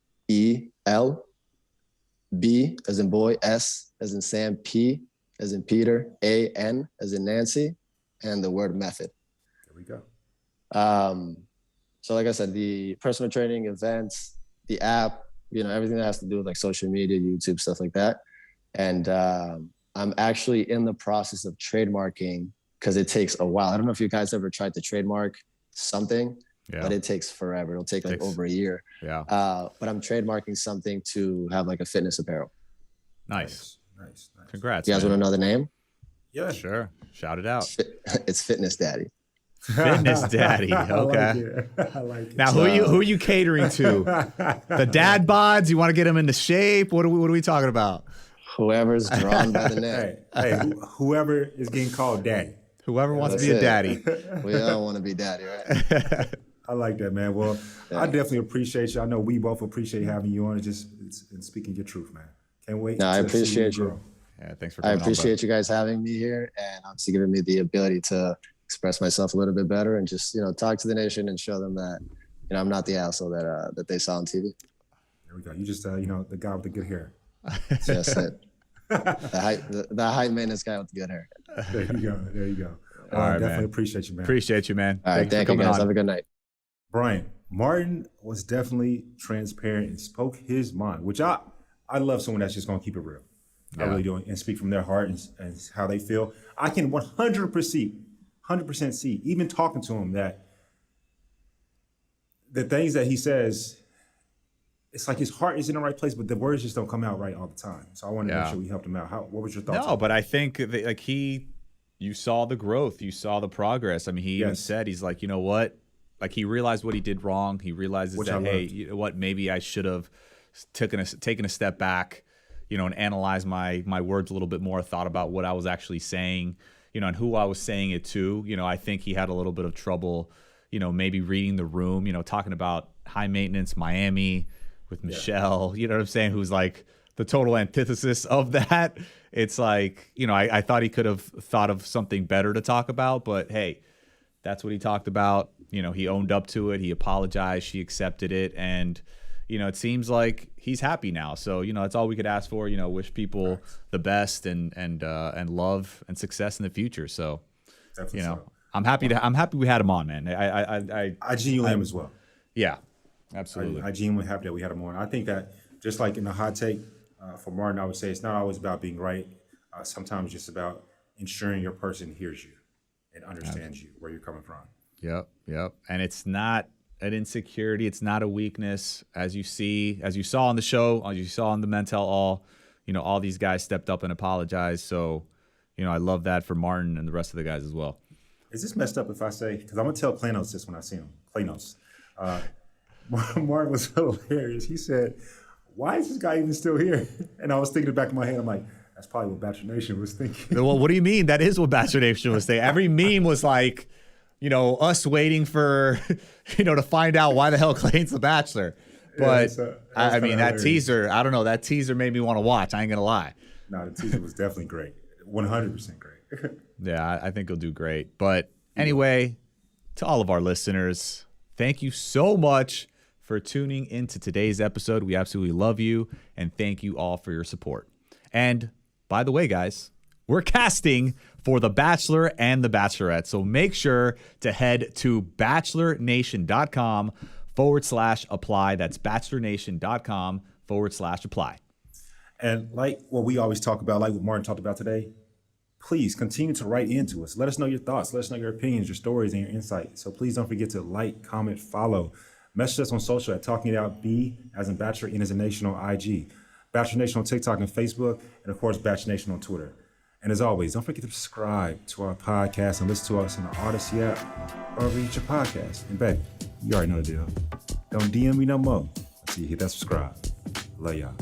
Speaker 3: as in boy, S as in Sam, P as in Peter, AN as in Nancy, and the word method.
Speaker 2: There we go.
Speaker 3: So like I said, the personal training events, the app, everything that has to do with like social media, YouTube, stuff like that. And I'm actually in the process of trademarking because it takes a while. I don't know if you guys ever tried to trademark something, but it takes forever. It'll take like over a year.
Speaker 1: Yeah.
Speaker 3: But I'm trademarking something to have like a fitness apparel.
Speaker 1: Nice. Congrats.
Speaker 3: You guys want to know the name?
Speaker 2: Yeah,
Speaker 1: sure. Shout it out.
Speaker 3: It's Fitness Daddy.
Speaker 1: Fitness Daddy. Okay.
Speaker 2: I like it.
Speaker 1: Now, who are you catering to? The dad bods? You want to get them into shape? What are we talking about?
Speaker 3: Whoever's drawn by the name.
Speaker 2: Hey, whoever is getting called daddy.
Speaker 1: Whoever wants to be a daddy.
Speaker 3: We all want to be daddy, right?
Speaker 2: I like that, man. Well, I definitely appreciate you. I know we both appreciate having you on and speaking your truth, man. Can't wait.
Speaker 3: No, I appreciate you.
Speaker 1: Yeah, thanks for coming on.
Speaker 3: I appreciate you guys having me here and obviously giving me the ability to express myself a little bit better and just talk to the nation and show them that I'm not the asshole that they saw on TV.
Speaker 2: There we go. You just the guy with the good hair.
Speaker 3: Just it. The high maintenance guy with the good hair.
Speaker 2: There you go.
Speaker 1: All right,
Speaker 2: definitely
Speaker 1: man.
Speaker 2: appreciate you, man.
Speaker 1: Appreciate you, man.
Speaker 3: All right, thank you guys. Have a good night.
Speaker 2: Bryan, Martin was definitely transparent and spoke his mind, which I love someone that's just gonna keep it real. I really do, and speak from their heart and how they feel. I can 100% see, even talking to him, that the things that he says, it's like his heart is in the right place, but the words just don't come out right all the time. So I wanted to make sure we helped him out. What was your thoughts?
Speaker 1: No, but I think you saw the growth, you saw the progress. I mean, he even said, he's like, you know what? Like, he realized what he did wrong. He realizes that, hey, you know what? Maybe I should have taken a step back, and analyzed my words a little bit more, thought about what I was actually saying, and who I was saying it to. I think he had a little bit of trouble, maybe reading the room, talking about high maintenance Miami with Michelle, you know what I'm saying, who's like the total antithesis of that. It's like, I thought he could have thought of something better to talk about, but hey, that's what he talked about. He owned up to it. He apologized. She accepted it. And, it seems like he's happy now. So, that's all we could ask for. Wish people the best and love and success in the future. So, I'm happy we had him on, man.
Speaker 2: I genuinely am as well.
Speaker 1: Yeah, absolutely.
Speaker 2: I genuinely happy that we had him on. I think that just like in the hot take for Martin, I would say it's not always about being right. Sometimes just about ensuring your person hears you and understands you, where you're coming from.
Speaker 1: Yep. And it's not an insecurity. It's not a weakness. As you saw on the show, as you saw on the Men Tell All, all these guys stepped up and apologized. So, I love that for Martin and the rest of the guys as well.
Speaker 2: Is this messed up if I say, because I'm going to tell Klanos this when I see him. Klanos. Martin was hilarious. He said, why is this guy even still here? And I was thinking in the back of my head, I'm like, that's probably what Bachelor Nation was thinking.
Speaker 1: Well, what do you mean? That is what Bachelor Nation was saying. Every meme was like, us waiting for, to find out why the hell Clayton's the Bachelor. But I mean, that teaser, I don't know, that teaser made me want to watch. I ain't going to lie.
Speaker 2: No, the teaser was definitely great. 100% great.
Speaker 1: Yeah, I think he'll do great. But anyway, to all of our listeners, thank you so much for tuning into today's episode. We absolutely love you, and thank you all for your support. And by the way, guys, we're casting for The Bachelor and The Bachelorette. So make sure to head to bachelornation.com/apply. That's bachelornation.com/apply.
Speaker 2: And like what we always talk about, like what Martin talked about today, please continue to write into us. Let us know your thoughts. Let us know your opinions, your stories, and your insights. So please don't forget to like, comment, follow. Message us on social at TalkingOut, B as in Bachelor, N as in Nation on IG. Bachelor Nation on TikTok and Facebook, and of course, Bachelor Nation on Twitter. And as always, don't forget to subscribe to our podcast and listen to us in the Odyssey app or read your podcast. And baby, you already know the deal. Don't DM me no more until you hit that subscribe. Love y'all.